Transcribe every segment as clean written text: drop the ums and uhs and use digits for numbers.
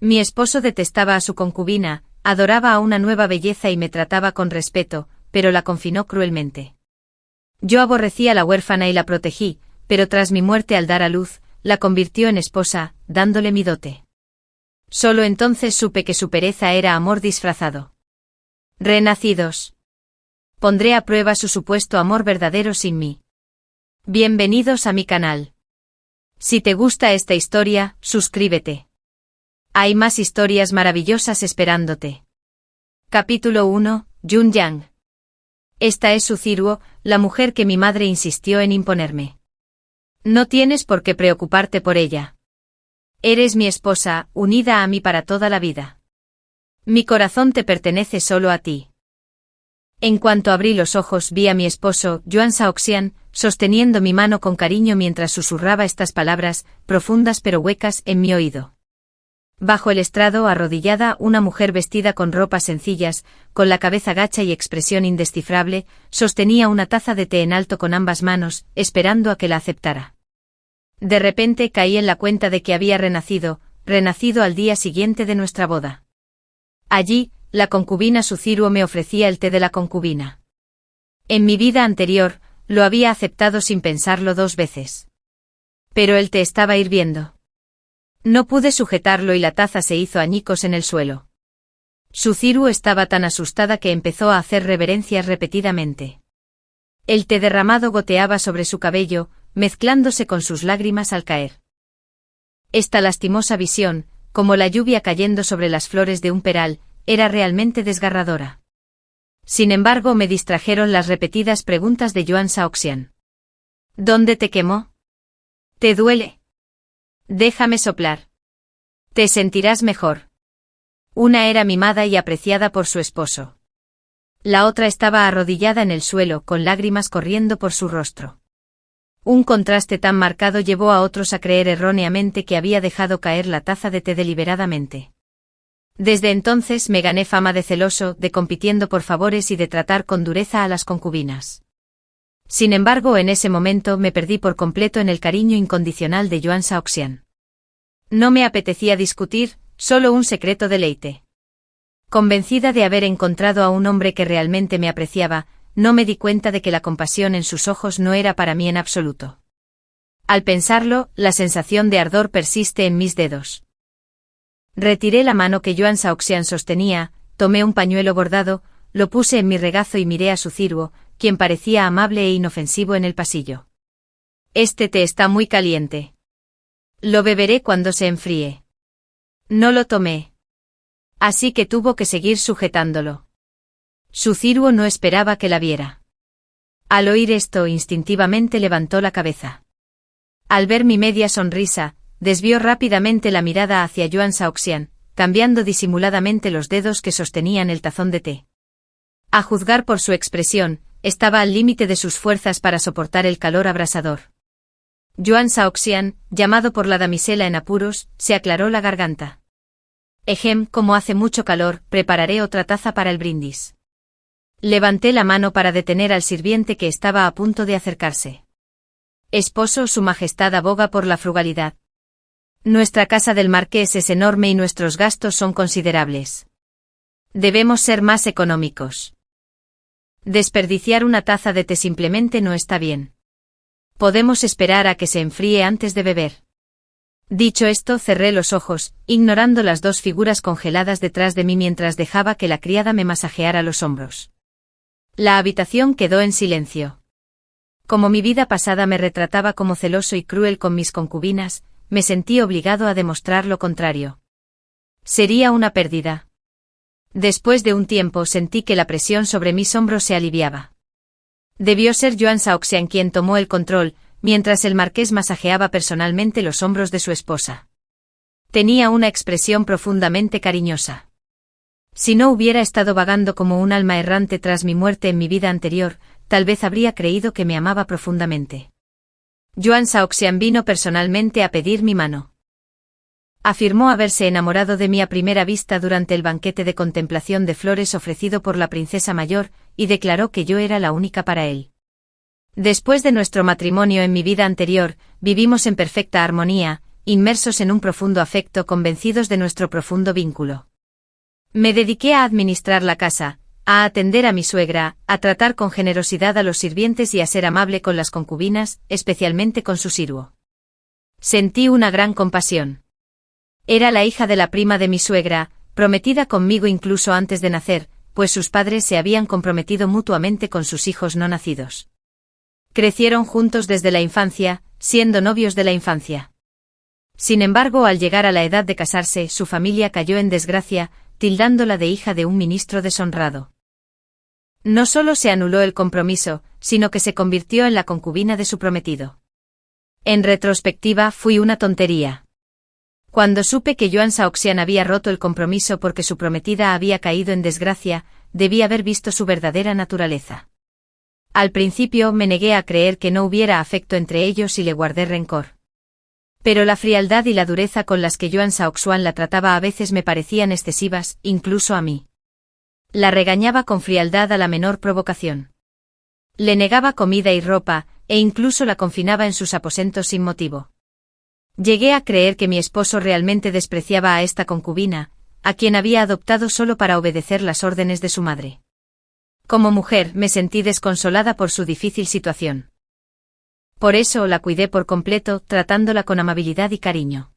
Mi esposo detestaba a su concubina, adoraba a una nueva belleza y me trataba con respeto, pero la confinó cruelmente. Yo aborrecí a la huérfana y la protegí, pero tras mi muerte al dar a luz, la convirtió en esposa, dándole mi dote. Solo entonces supe que su pereza era amor disfrazado. Renacidos. Pondré a prueba su supuesto amor verdadero sin mí. Bienvenidos a mi canal. Si te gusta esta historia, suscríbete. Hay más historias maravillosas esperándote. Capítulo 1, Yun Yang. Esta es Suciruo, la mujer que mi madre insistió en imponerme. No tienes por qué preocuparte por ella. Eres mi esposa, unida a mí para toda la vida. Mi corazón te pertenece solo a ti. En cuanto abrí los ojos vi a mi esposo, Yuan Shaoxian, sosteniendo mi mano con cariño mientras susurraba estas palabras, profundas pero huecas, en mi oído. Bajo el estrado, arrodillada, una mujer vestida con ropas sencillas, con la cabeza gacha y expresión indescifrable, sostenía una taza de té en alto con ambas manos, esperando a que la aceptara. De repente caí en la cuenta de que había renacido al día siguiente de nuestra boda. Allí, la concubina Suciruo me ofrecía el té de la concubina. En mi vida anterior, lo había aceptado sin pensarlo 2 veces. Pero el té estaba hirviendo. No pude sujetarlo y la taza se hizo añicos en el suelo. Suciruo estaba tan asustada que empezó a hacer reverencias repetidamente. El té derramado goteaba sobre su cabello, mezclándose con sus lágrimas al caer. Esta lastimosa visión, como la lluvia cayendo sobre las flores de un peral, era realmente desgarradora. Sin embargo, me distrajeron las repetidas preguntas de Yuan Shaoxian. ¿Dónde te quemó? ¿Te duele? Déjame soplar. Te sentirás mejor. Una era mimada y apreciada por su esposo. La otra estaba arrodillada en el suelo, con lágrimas corriendo por su rostro. Un contraste tan marcado llevó a otros a creer erróneamente que había dejado caer la taza de té deliberadamente. Desde entonces me gané fama de celoso, de compitiendo por favores y de tratar con dureza a las concubinas. Sin embargo, en ese momento me perdí por completo en el cariño incondicional de Yuan Shaoxian. No me apetecía discutir, solo un secreto deleite. Convencida de haber encontrado a un hombre que realmente me apreciaba, no me di cuenta de que la compasión en sus ojos no era para mí en absoluto. Al pensarlo, la sensación de ardor persiste en mis dedos. Retiré la mano que Yuan Shaoxian sostenía, tomé un pañuelo bordado, lo puse en mi regazo y miré a Suciruo, quien parecía amable e inofensivo en el pasillo. Este té está muy caliente. Lo beberé cuando se enfríe. No lo tomé. Así que tuvo que seguir sujetándolo. Suciruo no esperaba que la viera. Al oír esto, instintivamente levantó la cabeza. Al ver mi media sonrisa, desvió rápidamente la mirada hacia Yuan Shaoxian, cambiando disimuladamente los dedos que sostenían el tazón de té. A juzgar por su expresión, estaba al límite de sus fuerzas para soportar el calor abrasador. Yuan Shaoxian, llamado por la damisela en apuros, se aclaró la garganta. Como hace mucho calor, prepararé otra taza para el brindis. Levanté la mano para detener al sirviente que estaba a punto de acercarse. Esposo, su majestad aboga por la frugalidad. Nuestra casa del marqués es enorme y nuestros gastos son considerables. Debemos ser más económicos. Desperdiciar una taza de té simplemente no está bien. Podemos esperar a que se enfríe antes de beber. Dicho esto, cerré los ojos, ignorando las 2 figuras congeladas detrás de mí mientras dejaba que la criada me masajeara los hombros. La habitación quedó en silencio. Como mi vida pasada me retrataba como celoso y cruel con mis concubinas, me sentí obligado a demostrar lo contrario. Sería una pérdida. Después de un tiempo sentí que la presión sobre mis hombros se aliviaba. Debió ser Yuan Shaoxian quien tomó el control, mientras el marqués masajeaba personalmente los hombros de su esposa. Tenía una expresión profundamente cariñosa. Si no hubiera estado vagando como un alma errante tras mi muerte en mi vida anterior, tal vez habría creído que me amaba profundamente. Yuan Shaoxian vino personalmente a pedir mi mano. Afirmó haberse enamorado de mí a primera vista durante el banquete de contemplación de flores ofrecido por la princesa mayor, y declaró que yo era la única para él. Después de nuestro matrimonio en mi vida anterior, vivimos en perfecta armonía, inmersos en un profundo afecto, convencidos de nuestro profundo vínculo. Me dediqué a administrar la casa, a atender a mi suegra, a tratar con generosidad a los sirvientes y a ser amable con las concubinas, especialmente con su sirvo. Sentí una gran compasión. Era la hija de la prima de mi suegra, prometida conmigo incluso antes de nacer, pues sus padres se habían comprometido mutuamente con sus hijos no nacidos. Crecieron juntos desde la infancia, siendo novios de la infancia. Sin embargo, al llegar a la edad de casarse, su familia cayó en desgracia, tildándola de hija de un ministro deshonrado. No solo se anuló el compromiso, sino que se convirtió en la concubina de su prometido. En retrospectiva, fui una tontería. Cuando supe que Joan Saoxian había roto el compromiso porque su prometida había caído en desgracia, debí haber visto su verdadera naturaleza. Al principio me negué a creer que no hubiera afecto entre ellos y le guardé rencor. Pero la frialdad y la dureza con las que Joan Saoxian la trataba a veces me parecían excesivas, incluso a mí. La regañaba con frialdad a la menor provocación. Le negaba comida y ropa, e incluso la confinaba en sus aposentos sin motivo. Llegué a creer que mi esposo realmente despreciaba a esta concubina, a quien había adoptado solo para obedecer las órdenes de su madre. Como mujer, me sentí desconsolada por su difícil situación. Por eso la cuidé por completo, tratándola con amabilidad y cariño.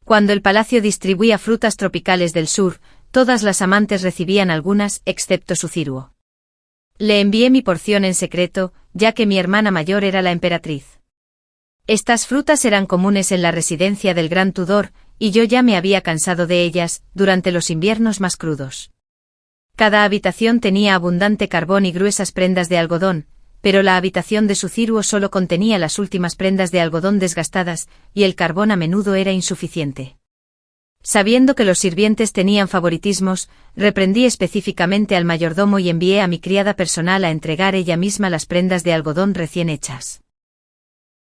Cuando el palacio distribuía frutas tropicales del sur, todas las amantes recibían algunas, excepto su sirvo. Le envié mi porción en secreto, ya que mi hermana mayor era la emperatriz. Estas frutas eran comunes en la residencia del Gran Tudor, y yo ya me había cansado de ellas, durante los inviernos más crudos. Cada habitación tenía abundante carbón y gruesas prendas de algodón, pero la habitación de su sirvo solo contenía las últimas prendas de algodón desgastadas, y el carbón a menudo era insuficiente. Sabiendo que los sirvientes tenían favoritismos, reprendí específicamente al mayordomo y envié a mi criada personal a entregar ella misma las prendas de algodón recién hechas.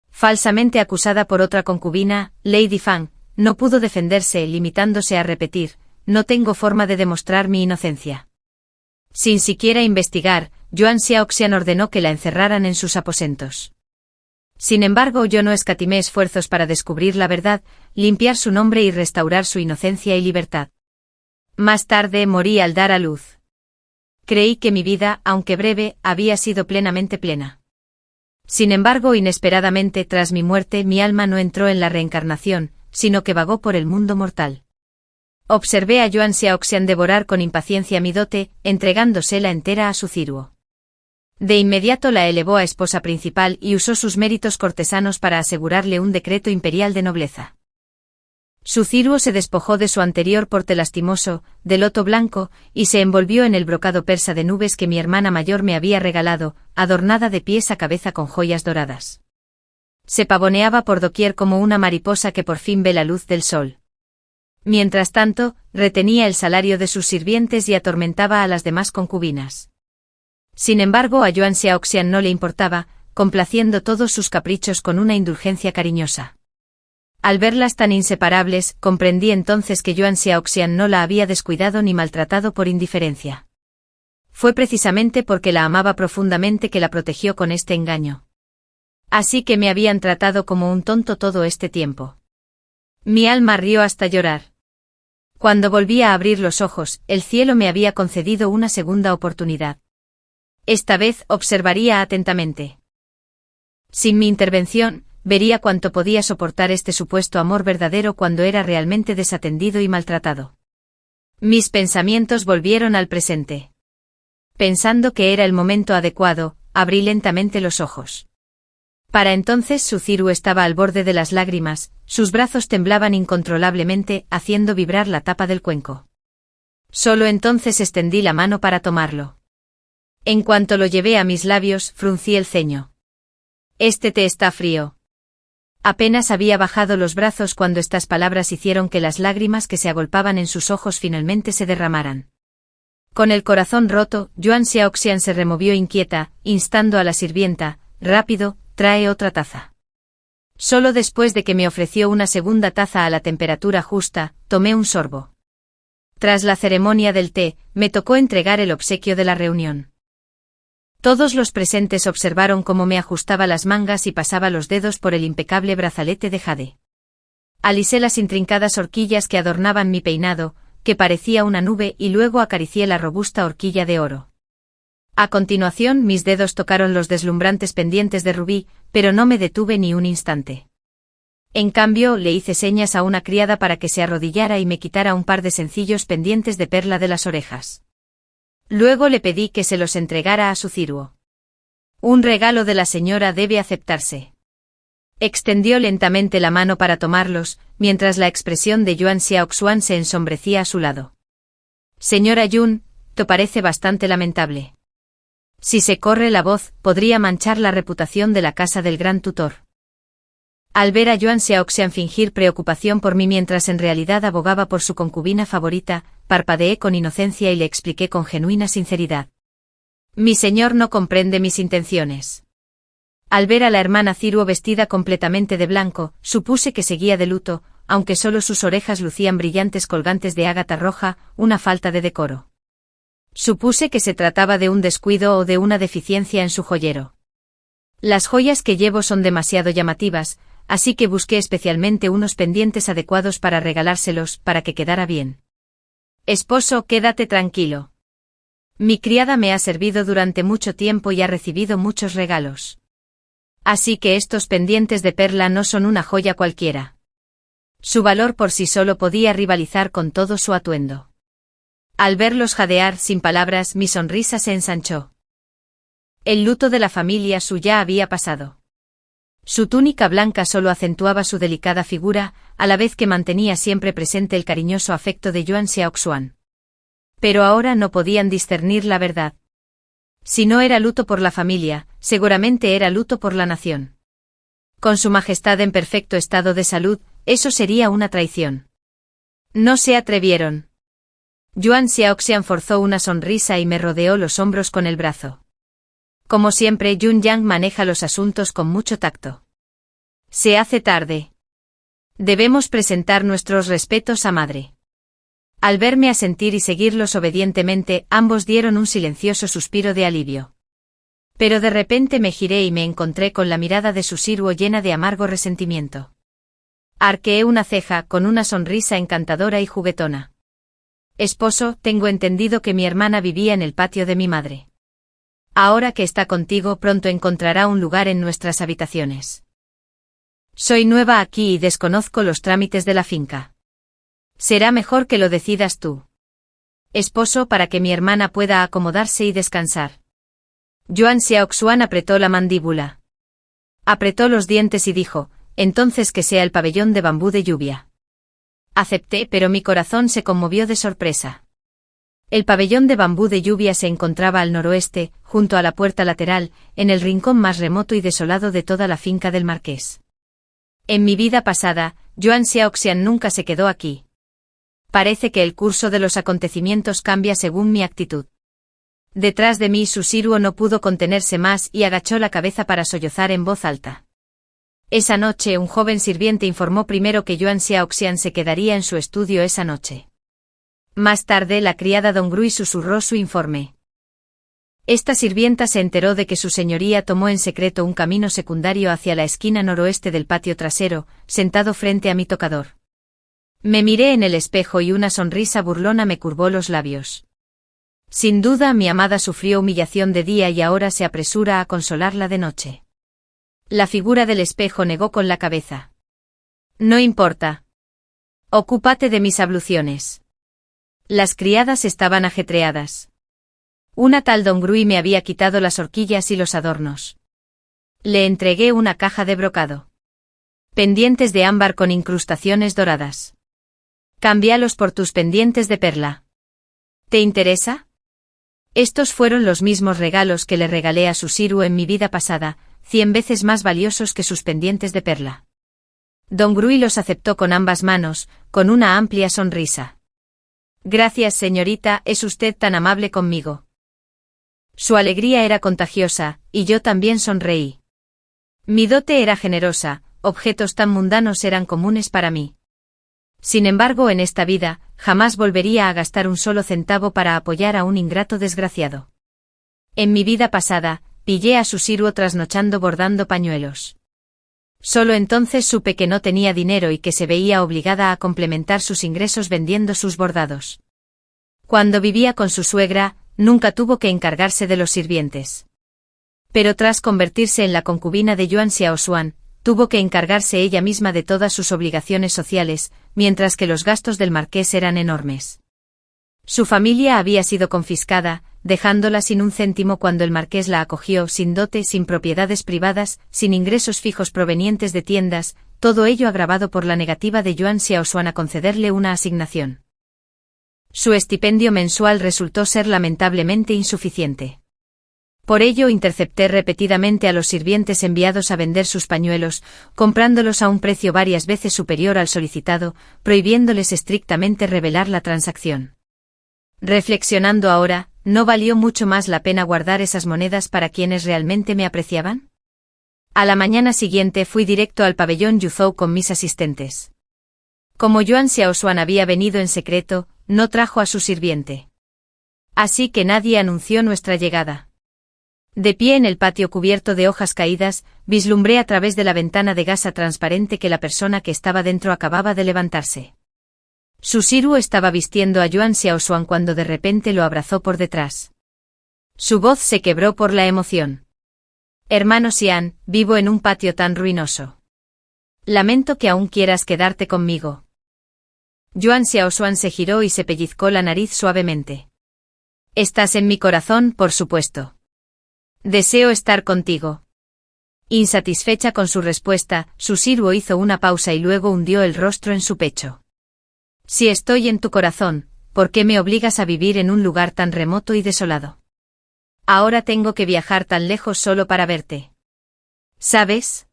Falsamente acusada por otra concubina, Lady Fang, no pudo defenderse, limitándose a repetir: «No tengo forma de demostrar mi inocencia». Sin siquiera investigar, Joan Saoxian ordenó que la encerraran en sus aposentos. Sin embargo, yo no escatimé esfuerzos para descubrir la verdad, limpiar su nombre y restaurar su inocencia y libertad. Más tarde morí al dar a luz. Creí que mi vida, aunque breve, había sido plenamente plena. Sin embargo, inesperadamente, tras mi muerte, mi alma no entró en la reencarnación, sino que vagó por el mundo mortal. Observé a Joan Saoxian devorar con impaciencia mi dote, entregándosela entera a su sirvo. De inmediato la elevó a esposa principal y usó sus méritos cortesanos para asegurarle un decreto imperial de nobleza. Su sirvo se despojó de su anterior porte lastimoso, de loto blanco, y se envolvió en el brocado persa de nubes que mi hermana mayor me había regalado, adornada de pies a cabeza con joyas doradas. Se pavoneaba por doquier como una mariposa que por fin ve la luz del sol. Mientras tanto, retenía el salario de sus sirvientes y atormentaba a las demás concubinas. Sin embargo, a Joan Saoxian no le importaba, complaciendo todos sus caprichos con una indulgencia cariñosa. Al verlas tan inseparables, comprendí entonces que Joan Saoxian no la había descuidado ni maltratado por indiferencia. Fue precisamente porque la amaba profundamente que la protegió con este engaño. Así que me habían tratado como un tonto todo este tiempo. Mi alma rió hasta llorar. Cuando volví a abrir los ojos, el cielo me había concedido una segunda oportunidad. Esta vez observaría atentamente. Sin mi intervención, vería cuánto podía soportar este supuesto amor verdadero cuando era realmente desatendido y maltratado. Mis pensamientos volvieron al presente. Pensando que era el momento adecuado, abrí lentamente los ojos. Para entonces su sirvo estaba al borde de las lágrimas, sus brazos temblaban incontrolablemente, haciendo vibrar la tapa del cuenco. Solo entonces extendí la mano para tomarlo. En cuanto lo llevé a mis labios, fruncí el ceño. «Este té está frío». Apenas había bajado los brazos cuando estas palabras hicieron que las lágrimas que se agolpaban en sus ojos finalmente se derramaran. Con el corazón roto, Joan Saoxian se removió inquieta, instando a la sirvienta: «Rápido, trae otra taza». Solo después de que me ofreció una segunda taza a la temperatura justa, tomé un sorbo. Tras la ceremonia del té, me tocó entregar el obsequio de la reunión. Todos los presentes observaron cómo me ajustaba las mangas y pasaba los dedos por el impecable brazalete de jade. Alisé las intrincadas horquillas que adornaban mi peinado, que parecía una nube, y luego acaricié la robusta horquilla de oro. A continuación mis dedos tocaron los deslumbrantes pendientes de rubí, pero no me detuve ni un instante. En cambio, le hice señas a una criada para que se arrodillara y me quitara un par de sencillos pendientes de perla de las orejas. Luego le pedí que se los entregara a su ciruo. Un regalo de la señora debe aceptarse. Extendió lentamente la mano para tomarlos, mientras la expresión de Yuan Xiaoxuan se ensombrecía a su lado. Señora Yun, te parece bastante lamentable. Si se corre la voz, podría manchar la reputación de la casa del gran tutor. Al ver a Yuan Xiaoxian fingir preocupación por mí mientras en realidad abogaba por su concubina favorita, parpadeé con inocencia y le expliqué con genuina sinceridad. Mi señor no comprende mis intenciones. Al ver a la hermana Ciruo vestida completamente de blanco, supuse que seguía de luto, aunque solo sus orejas lucían brillantes colgantes de ágata roja, una falta de decoro. Supuse que se trataba de un descuido o de una deficiencia en su joyero. Las joyas que llevo son demasiado llamativas, así que busqué especialmente unos pendientes adecuados para regalárselos, para que quedara bien. Esposo, quédate tranquilo. Mi criada me ha servido durante mucho tiempo y ha recibido muchos regalos. Así que estos pendientes de perla no son una joya cualquiera. Su valor por sí solo podía rivalizar con todo su atuendo. Al verlos jadear sin palabras, mi sonrisa se ensanchó. El luto de la familia Su ya había pasado. Su túnica blanca solo acentuaba su delicada figura, a la vez que mantenía siempre presente el cariñoso afecto de Yuan Xiaoxuan. Pero ahora no podían discernir la verdad. Si no era luto por la familia, seguramente era luto por la nación. Con su majestad en perfecto estado de salud, eso sería una traición. No se atrevieron. Yuan Xiaoxian forzó una sonrisa y me rodeó los hombros con el brazo. Como siempre, Yun Yang maneja los asuntos con mucho tacto. Se hace tarde. Debemos presentar nuestros respetos a madre. Al verme asentir y seguirlos obedientemente, ambos dieron un silencioso suspiro de alivio. Pero de repente me giré y me encontré con la mirada de su sirvo llena de amargo resentimiento. Arqueé una ceja con una sonrisa encantadora y juguetona. Esposo, tengo entendido que mi hermana vivía en el patio de mi madre. Ahora que está contigo, pronto encontrará un lugar en nuestras habitaciones. Soy nueva aquí y desconozco los trámites de la finca. Será mejor que lo decidas tú. Esposo, para que mi hermana pueda acomodarse y descansar. Yuan Xiaoxuan apretó la mandíbula. Apretó los dientes y dijo, entonces que sea el pabellón de bambú de lluvia. Acepté, pero mi corazón se conmovió de sorpresa. El pabellón de bambú de lluvia se encontraba al noroeste, junto a la puerta lateral, en el rincón más remoto y desolado de toda la finca del marqués. En mi vida pasada, Yuan Xiaoxian nunca se quedó aquí. Parece que el curso de los acontecimientos cambia según mi actitud. Detrás de mí su sirvo no pudo contenerse más y agachó la cabeza para sollozar en voz alta. Esa noche un joven sirviente informó primero que Yuan Xiaoxian se quedaría en su estudio esa noche. Más tarde la criada Dongrui susurró su informe. Esta sirvienta se enteró de que su señoría tomó en secreto un camino secundario hacia la esquina noroeste del patio trasero, sentado frente a mi tocador. Me miré en el espejo y una sonrisa burlona me curvó los labios. Sin duda mi amada sufrió humillación de día y ahora se apresura a consolarla de noche. La figura del espejo negó con la cabeza. No importa. Ocúpate de mis abluciones. Las criadas estaban ajetreadas. Una tal Dongrui me había quitado las horquillas y los adornos. Le entregué una caja de brocado. Pendientes de ámbar con incrustaciones doradas. Cámbialos por tus pendientes de perla. ¿Te interesa? Estos fueron los mismos regalos que le regalé a su sirvo en mi vida pasada, 100 veces más valiosos que sus pendientes de perla. Dongrui los aceptó con ambas manos, con una amplia sonrisa. Gracias, señorita, es usted tan amable conmigo. Su alegría era contagiosa, y yo también sonreí. Mi dote era generosa, objetos tan mundanos eran comunes para mí. Sin embargo, en esta vida, jamás volvería a gastar un solo centavo para apoyar a un ingrato desgraciado. En mi vida pasada, pillé a su sirvo trasnochando bordando pañuelos. Solo entonces supe que no tenía dinero y que se veía obligada a complementar sus ingresos vendiendo sus bordados. Cuando vivía con su suegra, nunca tuvo que encargarse de los sirvientes. Pero tras convertirse en la concubina de Yuan Xiaoshuan, tuvo que encargarse ella misma de todas sus obligaciones sociales, mientras que los gastos del marqués eran enormes. Su familia había sido confiscada, dejándola sin un céntimo cuando el marqués la acogió, sin dote, sin propiedades privadas, sin ingresos fijos provenientes de tiendas, todo ello agravado por la negativa de Yuan Xiaoshuan a concederle una asignación. Su estipendio mensual resultó ser lamentablemente insuficiente. Por ello intercepté repetidamente a los sirvientes enviados a vender sus pañuelos, comprándolos a un precio varias veces superior al solicitado, prohibiéndoles estrictamente revelar la transacción. Reflexionando ahora, ¿no valió mucho más la pena guardar esas monedas para quienes realmente me apreciaban? A la mañana siguiente fui directo al pabellón Yuzhou con mis asistentes. Como Yuan Xiaoshuan había venido en secreto, no trajo a su sirviente. Así que nadie anunció nuestra llegada. De pie en el patio cubierto de hojas caídas, vislumbré a través de la ventana de gasa transparente que la persona que estaba dentro acababa de levantarse. Su sirvo estaba vistiendo a Yuan Xiaoshuan cuando de repente lo abrazó por detrás. Su voz se quebró por la emoción. Hermano Xian, vivo en un patio tan ruinoso. Lamento que aún quieras quedarte conmigo. Yuan Xiaoshuan se giró y se pellizcó la nariz suavemente. Estás en mi corazón, por supuesto. Deseo estar contigo. Insatisfecha con su respuesta, su sirvo hizo una pausa y luego hundió el rostro en su pecho. Si estoy en tu corazón, ¿por qué me obligas a vivir en un lugar tan remoto y desolado? Ahora tengo que viajar tan lejos solo para verte. ¿Sabes?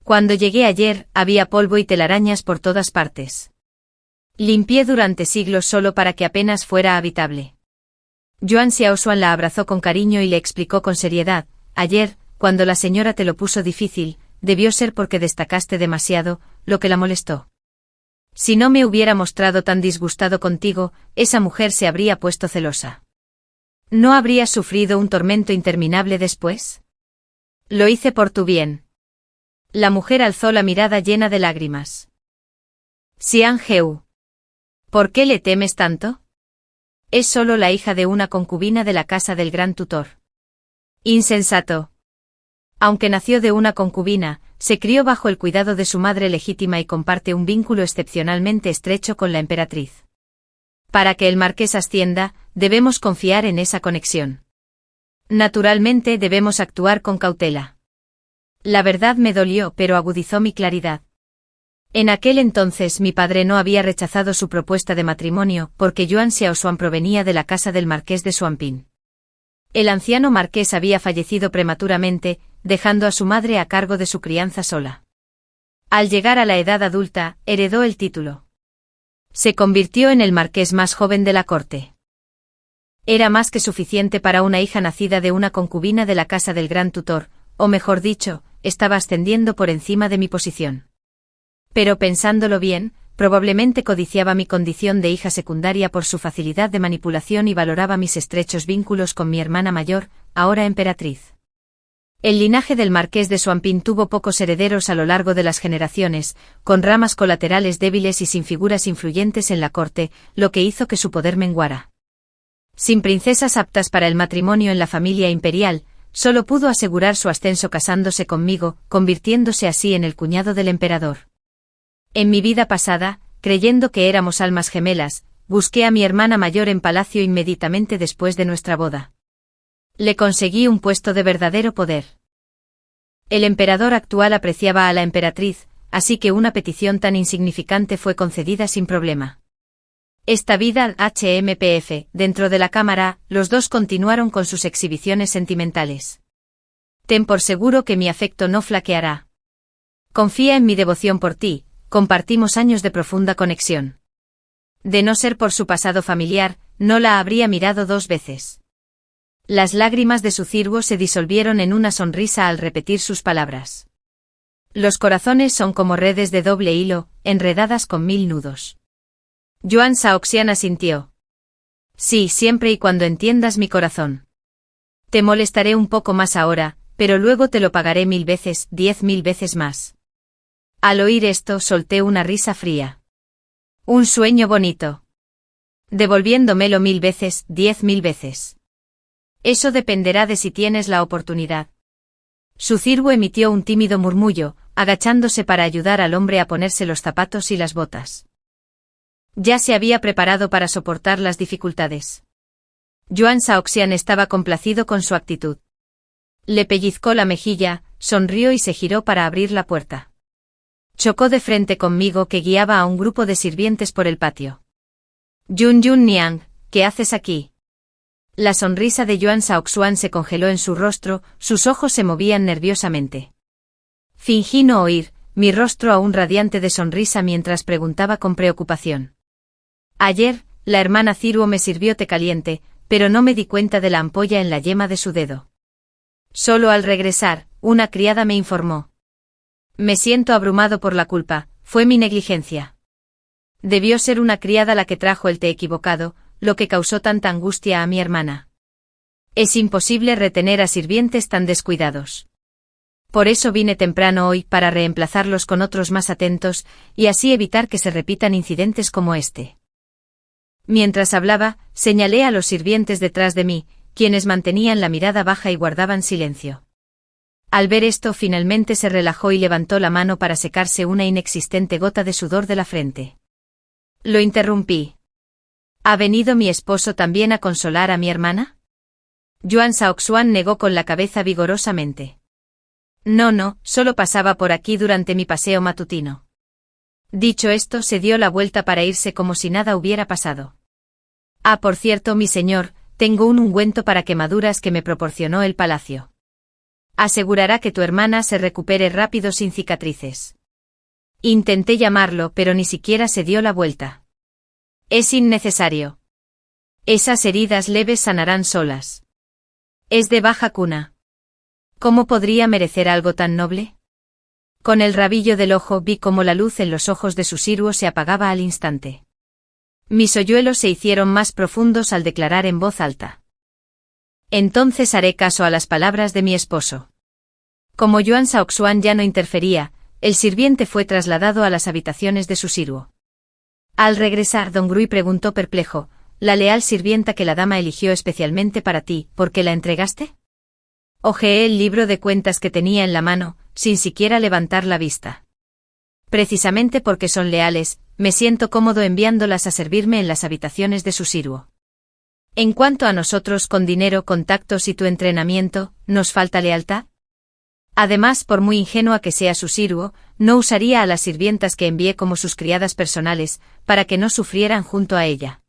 Cuando llegué ayer, había polvo y telarañas por todas partes. Limpié durante siglos solo para que apenas fuera habitable. Yuan Xiaoshuan la abrazó con cariño y le explicó con seriedad: ayer, cuando la señora te lo puso difícil, debió ser porque destacaste demasiado, lo que la molestó. Si no me hubiera mostrado tan disgustado contigo, esa mujer se habría puesto celosa. ¿No habrías sufrido un tormento interminable después? Lo hice por tu bien. La mujer alzó la mirada llena de lágrimas. Xian Heu. ¿Por qué le temes tanto? Es solo la hija de una concubina de la casa del gran tutor. Insensato. Aunque nació de una concubina, se crió bajo el cuidado de su madre legítima y comparte un vínculo excepcionalmente estrecho con la emperatriz. Para que el marqués ascienda, debemos confiar en esa conexión. Naturalmente debemos actuar con cautela. La verdad me dolió, pero agudizó mi claridad. En aquel entonces mi padre no había rechazado su propuesta de matrimonio porque Yuan Xiaoshuan provenía de la casa del marqués de Xuanping. El anciano marqués había fallecido prematuramente, dejando a su madre a cargo de su crianza sola. Al llegar a la edad adulta, heredó el título. Se convirtió en el marqués más joven de la corte. Era más que suficiente para una hija nacida de una concubina de la casa del gran tutor, o mejor dicho, estaba ascendiendo por encima de mi posición. Pero pensándolo bien, probablemente codiciaba mi condición de hija secundaria por su facilidad de manipulación y valoraba mis estrechos vínculos con mi hermana mayor, ahora emperatriz. El linaje del marqués de Xuanping tuvo pocos herederos a lo largo de las generaciones, con ramas colaterales débiles y sin figuras influyentes en la corte, lo que hizo que su poder menguara. Sin princesas aptas para el matrimonio en la familia imperial, solo pudo asegurar su ascenso casándose conmigo, convirtiéndose así en el cuñado del emperador. En mi vida pasada, creyendo que éramos almas gemelas, busqué a mi hermana mayor en palacio inmediatamente después de nuestra boda. Le conseguí un puesto de verdadero poder. El emperador actual apreciaba a la emperatriz, así que una petición tan insignificante fue concedida sin problema. Esta vida HMPF, dentro de la cámara, los dos continuaron con sus exhibiciones sentimentales. Ten por seguro que mi afecto no flaqueará. Confía en mi devoción por ti. Compartimos años de profunda conexión. De no ser por su pasado familiar, no la habría mirado 2 veces. Las lágrimas de su sirvo se disolvieron en una sonrisa al repetir sus palabras. Los corazones son como redes de doble hilo, enredadas con 1000 nudos. Yuan Xiaoxian asintió. Sí, siempre y cuando entiendas mi corazón. Te molestaré un poco más ahora, pero luego te lo pagaré 1000 veces, 10.000 veces más. Al oír esto solté una risa fría. Un sueño bonito. Devolviéndomelo 1000 veces, 10.000 veces. Eso dependerá de si tienes la oportunidad. Su siervo emitió un tímido murmullo, agachándose para ayudar al hombre a ponerse los zapatos y las botas. Ya se había preparado para soportar las dificultades. Yuan Shaoxian estaba complacido con su actitud. Le pellizcó la mejilla, sonrió y se giró para abrir la puerta. Chocó de frente conmigo que guiaba a un grupo de sirvientes por el patio. Yun Niang, ¿qué haces aquí? La sonrisa de Yuan Shaoxuan se congeló en su rostro, sus ojos se movían nerviosamente. Fingí no oír, mi rostro aún radiante de sonrisa mientras preguntaba con preocupación. Ayer, la hermana Ciruo me sirvió té caliente, pero no me di cuenta de la ampolla en la yema de su dedo. Solo al regresar, una criada me informó. Me siento abrumado por la culpa, fue mi negligencia. Debió ser una criada la que trajo el té equivocado, lo que causó tanta angustia a mi hermana. Es imposible retener a sirvientes tan descuidados. Por eso vine temprano hoy para reemplazarlos con otros más atentos, y así evitar que se repitan incidentes como este. Mientras hablaba, señalé a los sirvientes detrás de mí, quienes mantenían la mirada baja y guardaban silencio. Al ver esto finalmente se relajó y levantó la mano para secarse una inexistente gota de sudor de la frente. Lo interrumpí. ¿Ha venido mi esposo también a consolar a mi hermana? Yuan Shaoxuan negó con la cabeza vigorosamente. No, solo pasaba por aquí durante mi paseo matutino. Dicho esto se dio la vuelta para irse como si nada hubiera pasado. Ah, por cierto, mi señor, tengo un ungüento para quemaduras que me proporcionó el palacio. Asegurará que tu hermana se recupere rápido sin cicatrices. Intenté llamarlo, pero ni siquiera se dio la vuelta. Es innecesario. Esas heridas leves sanarán solas. Es de baja cuna. ¿Cómo podría merecer algo tan noble? Con el rabillo del ojo vi cómo la luz en los ojos de su siervo se apagaba al instante. Mis hoyuelos se hicieron más profundos al declarar en voz alta. Entonces haré caso a las palabras de mi esposo. Como Yuan Shaoxuan ya no interfería, el sirviente fue trasladado a las habitaciones de su siervo. Al regresar, Don Grui preguntó perplejo, «¿La leal sirvienta que la dama eligió especialmente para ti, por qué la entregaste?» Hojeé el libro de cuentas que tenía en la mano, sin siquiera levantar la vista. Precisamente porque son leales, me siento cómodo enviándolas a servirme en las habitaciones de su siervo. En cuanto a nosotros, con dinero, contactos y tu entrenamiento, ¿nos falta lealtad? Además, por muy ingenua que sea su siervo, no usaría a las sirvientas que envié como sus criadas personales, para que no sufrieran junto a ella.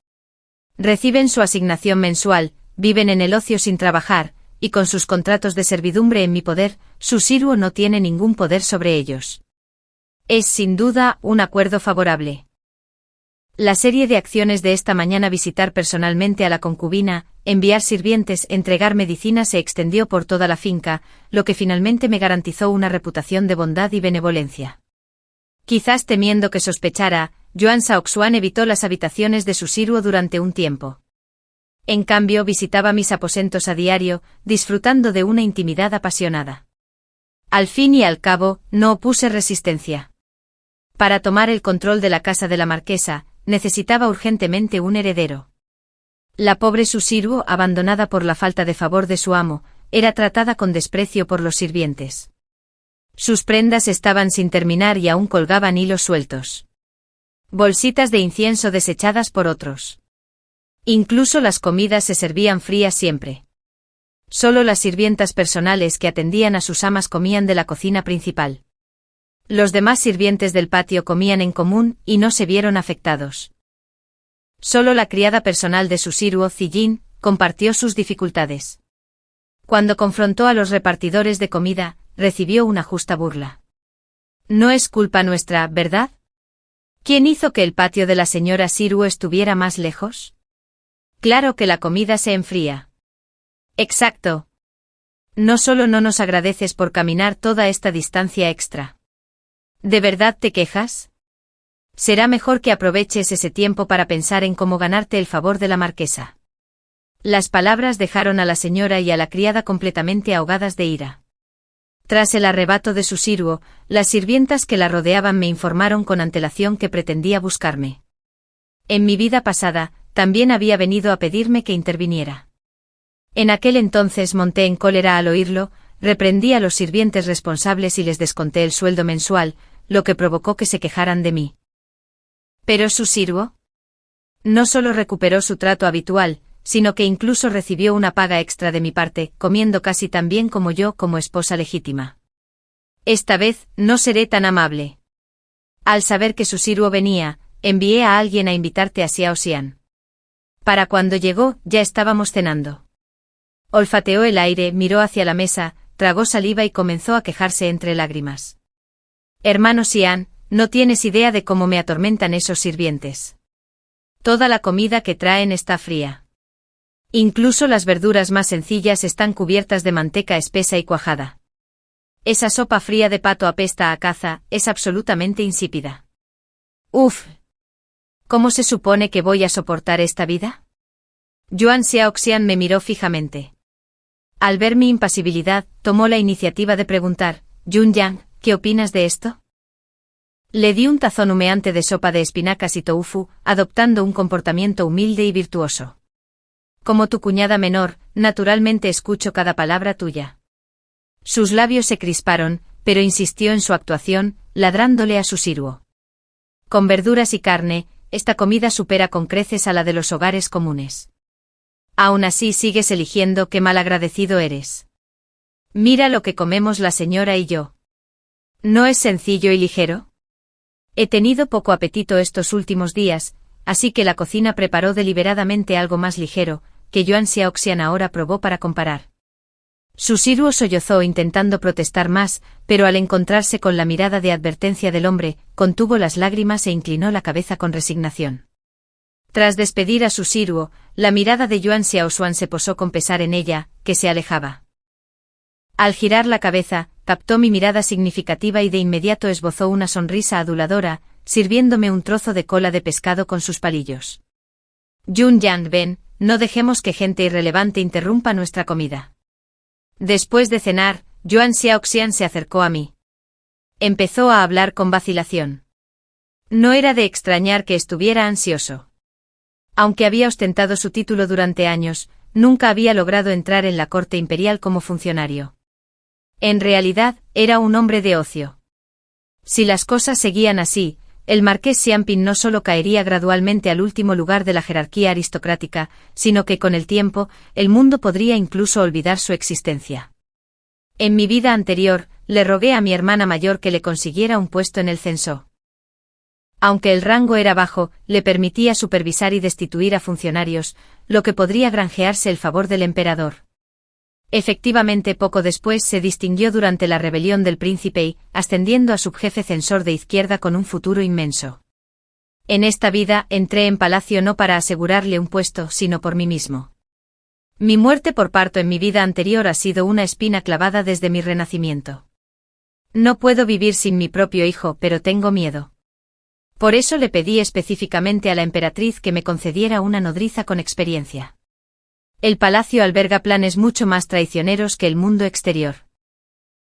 Reciben su asignación mensual, viven en el ocio sin trabajar, y con sus contratos de servidumbre en mi poder, su siervo no tiene ningún poder sobre ellos. Es sin duda un acuerdo favorable. La serie de acciones de esta mañana: visitar personalmente a la concubina, enviar sirvientes, entregar medicina se extendió por toda la finca, lo que finalmente me garantizó una reputación de bondad y benevolencia. Quizás temiendo que sospechara, Yuan Shaoxuan evitó las habitaciones de su siervo durante un tiempo. En cambio, visitaba mis aposentos a diario, disfrutando de una intimidad apasionada. Al fin y al cabo, no opuse resistencia. Para tomar el control de la casa de la marquesa, necesitaba urgentemente un heredero. La pobre su siervo, abandonada por la falta de favor de su amo, era tratada con desprecio por los sirvientes. Sus prendas estaban sin terminar y aún colgaban hilos sueltos. Bolsitas de incienso desechadas por otros. Incluso las comidas se servían frías siempre. Solo las sirvientas personales que atendían a sus amas comían de la cocina principal. Los demás sirvientes del patio comían en común y no se vieron afectados. Solo la criada personal de su siervo, Zijin, compartió sus dificultades. Cuando confrontó a los repartidores de comida, recibió una justa burla. No es culpa nuestra, ¿verdad? ¿Quién hizo que el patio de la señora siervo estuviera más lejos? Claro que la comida se enfría. Exacto. No solo no nos agradeces por caminar toda esta distancia extra. ¿De verdad te quejas? Será mejor que aproveches ese tiempo para pensar en cómo ganarte el favor de la marquesa. Las palabras dejaron a la señora y a la criada completamente ahogadas de ira. Tras el arrebato de su sirvo, las sirvientas que la rodeaban me informaron con antelación que pretendía buscarme. En mi vida pasada, también había venido a pedirme que interviniera. En aquel entonces monté en cólera al oírlo, reprendí a los sirvientes responsables y les desconté el sueldo mensual, lo que provocó que se quejaran de mí. ¿Pero su sirvo? No solo recuperó su trato habitual, sino que incluso recibió una paga extra de mi parte, comiendo casi tan bien como yo como esposa legítima. Esta vez, no seré tan amable. Al saber que su sirvo venía, envié a alguien a invitarte a Xiao Xian. Para cuando llegó, ya estábamos cenando. Olfateó el aire, miró hacia la mesa, tragó saliva y comenzó a quejarse entre lágrimas. Hermano Xian, no tienes idea de cómo me atormentan esos sirvientes. Toda la comida que traen está fría. Incluso las verduras más sencillas están cubiertas de manteca espesa y cuajada. Esa sopa fría de pato apesta a caza, es absolutamente insípida. Uf. ¿Cómo se supone que voy a soportar esta vida? Yuan Xiaoxian me miró fijamente. Al ver mi impasibilidad, tomó la iniciativa de preguntar, Yun Yang, ¿qué opinas de esto? Le di un tazón humeante de sopa de espinacas y tofu, adoptando un comportamiento humilde y virtuoso. Como tu cuñada menor, naturalmente escucho cada palabra tuya. Sus labios se crisparon, pero insistió en su actuación, ladrándole a su sirvo. Con verduras y carne, esta comida supera con creces a la de los hogares comunes. Aún así sigues eligiendo, qué malagradecido eres. Mira lo que comemos la señora y yo. ¿No es sencillo y ligero? He tenido poco apetito estos últimos días, así que la cocina preparó deliberadamente algo más ligero, que Yuan Xiaoxian ahora probó para comparar. Su sirvo sollozó intentando protestar más, pero al encontrarse con la mirada de advertencia del hombre, contuvo las lágrimas e inclinó la cabeza con resignación. Tras despedir a su sirvo, la mirada de Yuan Xiaoxuan se posó con pesar en ella, que se alejaba. Al girar la cabeza, captó mi mirada significativa y de inmediato esbozó una sonrisa aduladora, sirviéndome un trozo de cola de pescado con sus palillos. Yun Yang, ven, no dejemos que gente irrelevante interrumpa nuestra comida. Después de cenar, Yuan Xiaoxian se acercó a mí. Empezó a hablar con vacilación. No era de extrañar que estuviera ansioso. Aunque había ostentado su título durante años, nunca había logrado entrar en la corte imperial como funcionario. En realidad, era un hombre de ocio. Si las cosas seguían así, el marqués Xianping no solo caería gradualmente al último lugar de la jerarquía aristocrática, sino que con el tiempo, el mundo podría incluso olvidar su existencia. En mi vida anterior, le rogué a mi hermana mayor que le consiguiera un puesto en el censo. Aunque el rango era bajo, le permitía supervisar y destituir a funcionarios, lo que podría granjearse el favor del emperador. Efectivamente, poco después se distinguió durante la rebelión del príncipe y, ascendiendo a subjefe censor de izquierda con un futuro inmenso. En esta vida, entré en palacio no para asegurarle un puesto, sino por mí mismo. Mi muerte por parto en mi vida anterior ha sido una espina clavada desde mi renacimiento. No puedo vivir sin mi propio hijo, pero tengo miedo. Por eso le pedí específicamente a la emperatriz que me concediera una nodriza con experiencia. El palacio alberga planes mucho más traicioneros que el mundo exterior.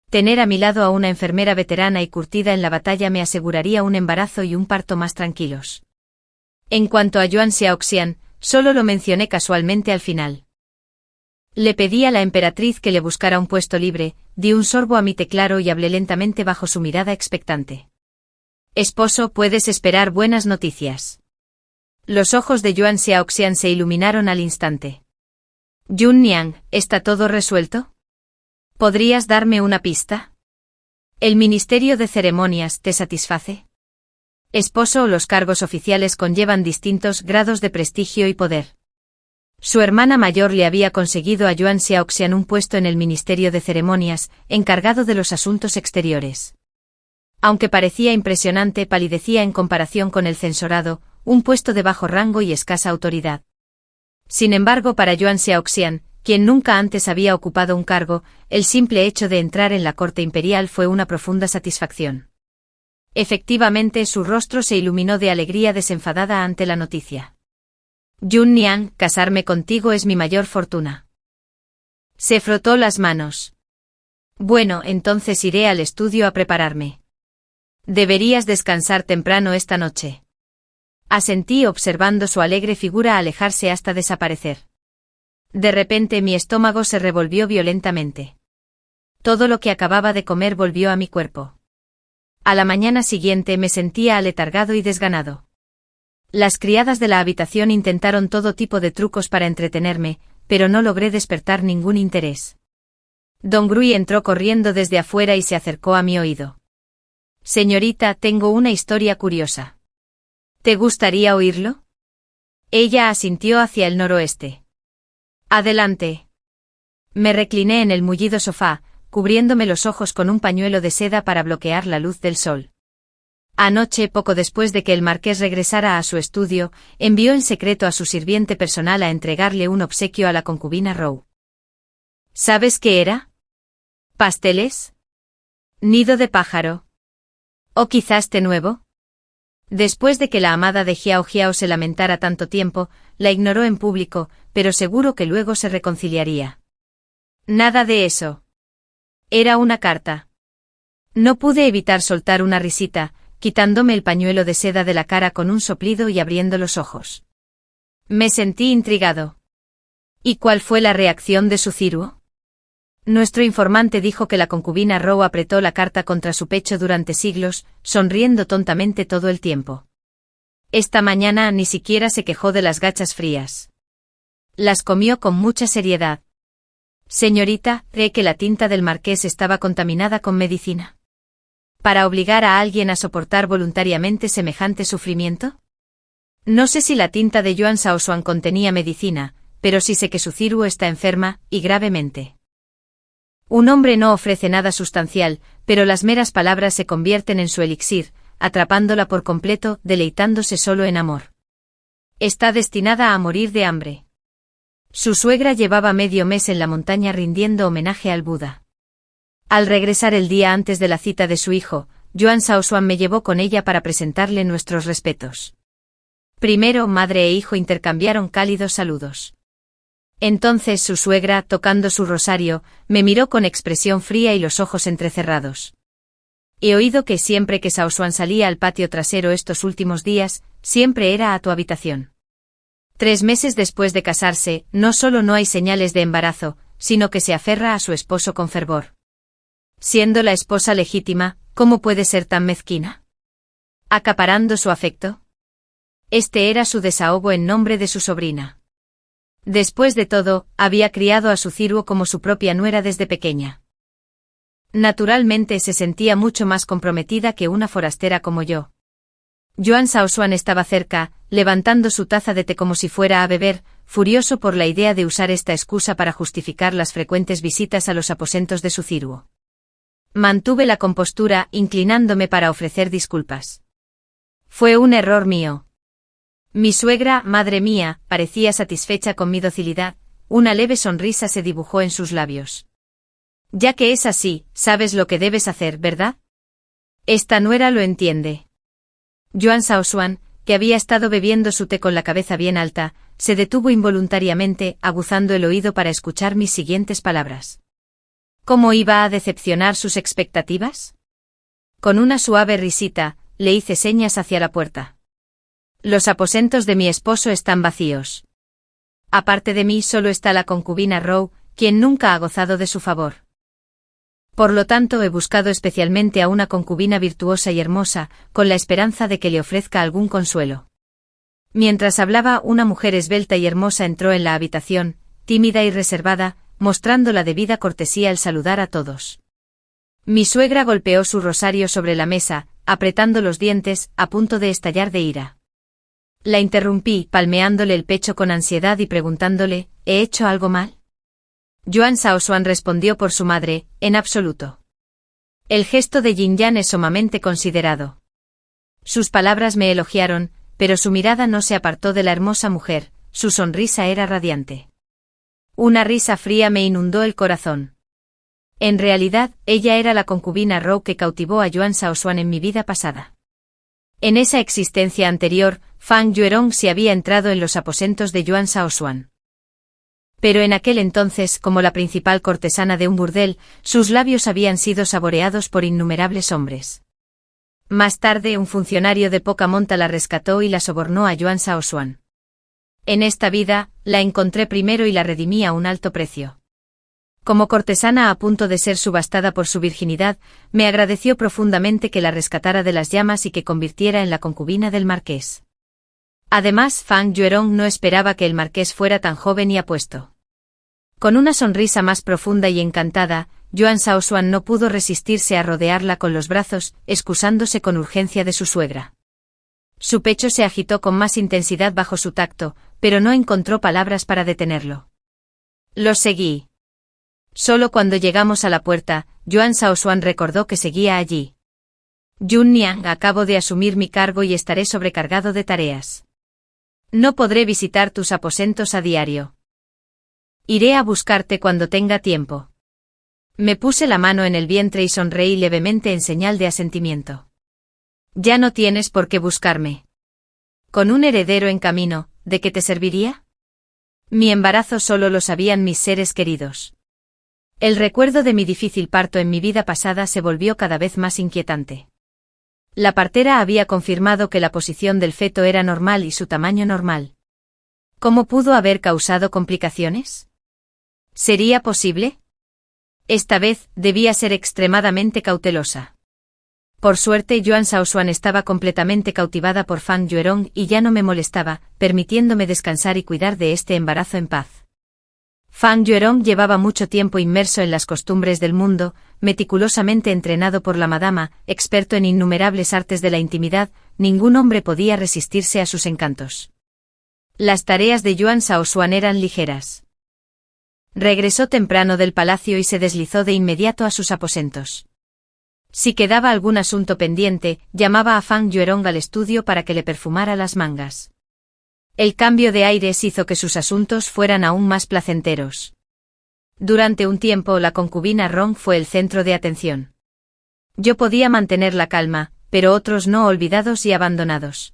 Tener a mi lado a una enfermera veterana y curtida en la batalla me aseguraría un embarazo y un parto más tranquilos. En cuanto a Yuan Xiaoxian, solo lo mencioné casualmente al final. Le pedí a la emperatriz que le buscara un puesto libre, di un sorbo a mi té claro y hablé lentamente bajo su mirada expectante. Esposo, puedes esperar buenas noticias. Los ojos de Yuan Xiaoxian se iluminaron al instante. Yun Niang, ¿está todo resuelto? ¿Podrías darme una pista? ¿El Ministerio de Ceremonias te satisface? Esposo, los cargos oficiales conllevan distintos grados de prestigio y poder. Su hermana mayor le había conseguido a Yuan Xiaoxian un puesto en el Ministerio de Ceremonias, encargado de los asuntos exteriores. Aunque parecía impresionante, palidecía en comparación con el censorado, un puesto de bajo rango y escasa autoridad. Sin embargo, para Yuan Xiaoxian, quien nunca antes había ocupado un cargo, el simple hecho de entrar en la corte imperial fue una profunda satisfacción. Efectivamente, su rostro se iluminó de alegría desenfadada ante la noticia. Yun Niang, casarme contigo es mi mayor fortuna. Se frotó las manos. Bueno, entonces iré al estudio a prepararme. Deberías descansar temprano esta noche. Asentí observando su alegre figura alejarse hasta desaparecer. De repente mi estómago se revolvió violentamente. Todo lo que acababa de comer volvió a mi cuerpo. A la mañana siguiente me sentía aletargado y desganado. Las criadas de la habitación intentaron todo tipo de trucos para entretenerme, pero no logré despertar ningún interés. Don Grui entró corriendo desde afuera y se acercó a mi oído. Señorita, tengo una historia curiosa. ¿Te gustaría oírlo? Ella asintió hacia el noroeste. Adelante. Me recliné en el mullido sofá, cubriéndome los ojos con un pañuelo de seda para bloquear la luz del sol. Anoche, poco después de que el marqués regresara a su estudio, envió en secreto a su sirviente personal a entregarle un obsequio a la concubina Rowe. ¿Sabes qué era? ¿Pasteles? ¿Nido de pájaro? ¿O quizás té nuevo? Después de que la amada de Xiao Xiao se lamentara tanto tiempo, la ignoró en público, pero seguro que luego se reconciliaría. Nada de eso. Era una carta. No pude evitar soltar una risita, quitándome el pañuelo de seda de la cara con un soplido y abriendo los ojos. Me sentí intrigado. ¿Y cuál fue la reacción de su ciruo? Nuestro informante dijo que la concubina Rowe apretó la carta contra su pecho durante siglos, sonriendo tontamente todo el tiempo. Esta mañana ni siquiera se quejó de las gachas frías. Las comió con mucha seriedad. Señorita, ¿cree que la tinta del marqués estaba contaminada con medicina? ¿Para obligar a alguien a soportar voluntariamente semejante sufrimiento? No sé si la tinta de Yuan Shaoxuan contenía medicina, pero sí sé que su ciruo está enferma, y gravemente. Un hombre no ofrece nada sustancial, pero las meras palabras se convierten en su elixir, atrapándola por completo, deleitándose solo en amor. Está destinada a morir de hambre. Su suegra llevaba medio mes en la montaña rindiendo homenaje al Buda. Al regresar el día antes de la cita de su hijo, Yuan Shaoxuan me llevó con ella para presentarle nuestros respetos. Primero madre e hijo intercambiaron cálidos saludos. Entonces su suegra, tocando su rosario, me miró con expresión fría y los ojos entrecerrados. He oído que siempre que Shaoxuan salía al patio trasero estos últimos días, siempre era a tu habitación. 3 meses después de casarse, no solo no hay señales de embarazo, sino que se aferra a su esposo con fervor. Siendo la esposa legítima, ¿cómo puede ser tan mezquina? ¿Acaparando su afecto? Este era su desahogo en nombre de su sobrina. Después de todo, había criado a su ciruo como su propia nuera desde pequeña. Naturalmente se sentía mucho más comprometida que una forastera como yo. Yuan Shaoxuan estaba cerca, levantando su taza de té como si fuera a beber, furioso por la idea de usar esta excusa para justificar las frecuentes visitas a los aposentos de su ciruo. Mantuve la compostura, inclinándome para ofrecer disculpas. Fue un error mío. Mi suegra, madre mía, parecía satisfecha con mi docilidad, una leve sonrisa se dibujó en sus labios. Ya que es así, sabes lo que debes hacer, ¿verdad? Esta nuera lo entiende. Yuan Shaoxuan, que había estado bebiendo su té con la cabeza bien alta, se detuvo involuntariamente, aguzando el oído para escuchar mis siguientes palabras. ¿Cómo iba a decepcionar sus expectativas? Con una suave risita, le hice señas hacia la puerta. Los aposentos de mi esposo están vacíos. Aparte de mí solo está la concubina Rowe, quien nunca ha gozado de su favor. Por lo tanto he buscado especialmente a una concubina virtuosa y hermosa, con la esperanza de que le ofrezca algún consuelo. Mientras hablaba, una mujer esbelta y hermosa entró en la habitación, tímida y reservada, mostrando la debida cortesía al saludar a todos. Mi suegra golpeó su rosario sobre la mesa, apretando los dientes, a punto de estallar de ira. La interrumpí, palmeándole el pecho con ansiedad y preguntándole, ¿he hecho algo mal? Yuan Shaoxuan respondió por su madre, en absoluto. El gesto de Yin Yan es sumamente considerado. Sus palabras me elogiaron, pero su mirada no se apartó de la hermosa mujer, su sonrisa era radiante. Una risa fría me inundó el corazón. En realidad, ella era la concubina Rowe que cautivó a Yuan Shaoxuan en mi vida pasada. En esa existencia anterior, Fang Yuerong se había entrado en los aposentos de Yuan Shaoxuan. Pero en aquel entonces, como la principal cortesana de un burdel, sus labios habían sido saboreados por innumerables hombres. Más tarde, un funcionario de poca monta la rescató y la sobornó a Yuan Shaoxuan. En esta vida, la encontré primero y la redimí a un alto precio. Como cortesana a punto de ser subastada por su virginidad, me agradeció profundamente que la rescatara de las llamas y que convirtiera en la concubina del marqués. Además, Fang Yuerong no esperaba que el marqués fuera tan joven y apuesto. Con una sonrisa más profunda y encantada, Yuan Shaoxuan no pudo resistirse a rodearla con los brazos, excusándose con urgencia de su suegra. Su pecho se agitó con más intensidad bajo su tacto, pero no encontró palabras para detenerlo. Lo seguí. Solo cuando llegamos a la puerta, Yuan Shaoxuan recordó que seguía allí. Yun Niang, acabo de asumir mi cargo y estaré sobrecargado de tareas. No podré visitar tus aposentos a diario. Iré a buscarte cuando tenga tiempo. Me puse la mano en el vientre y sonreí levemente en señal de asentimiento. Ya no tienes por qué buscarme. Con un heredero en camino, ¿de qué te serviría? Mi embarazo solo lo sabían mis seres queridos. El recuerdo de mi difícil parto en mi vida pasada se volvió cada vez más inquietante. La partera había confirmado que la posición del feto era normal y su tamaño normal. ¿Cómo pudo haber causado complicaciones? ¿Sería posible? Esta vez, debía ser extremadamente cautelosa. Por suerte, Yuan Shaoxuan estaba completamente cautivada por Fang Yuerong y ya no me molestaba, permitiéndome descansar y cuidar de este embarazo en paz. Fang Yuerong llevaba mucho tiempo inmerso en las costumbres del mundo, meticulosamente entrenado por la madama, experto en innumerables artes de la intimidad, ningún hombre podía resistirse a sus encantos. Las tareas de Yuan Shaoxuan eran ligeras. Regresó temprano del palacio y se deslizó de inmediato a sus aposentos. Si quedaba algún asunto pendiente, llamaba a Fang Yuerong al estudio para que le perfumara las mangas. El cambio de aires hizo que sus asuntos fueran aún más placenteros. Durante un tiempo la concubina Rong fue el centro de atención. Yo podía mantener la calma, pero otros no, olvidados y abandonados.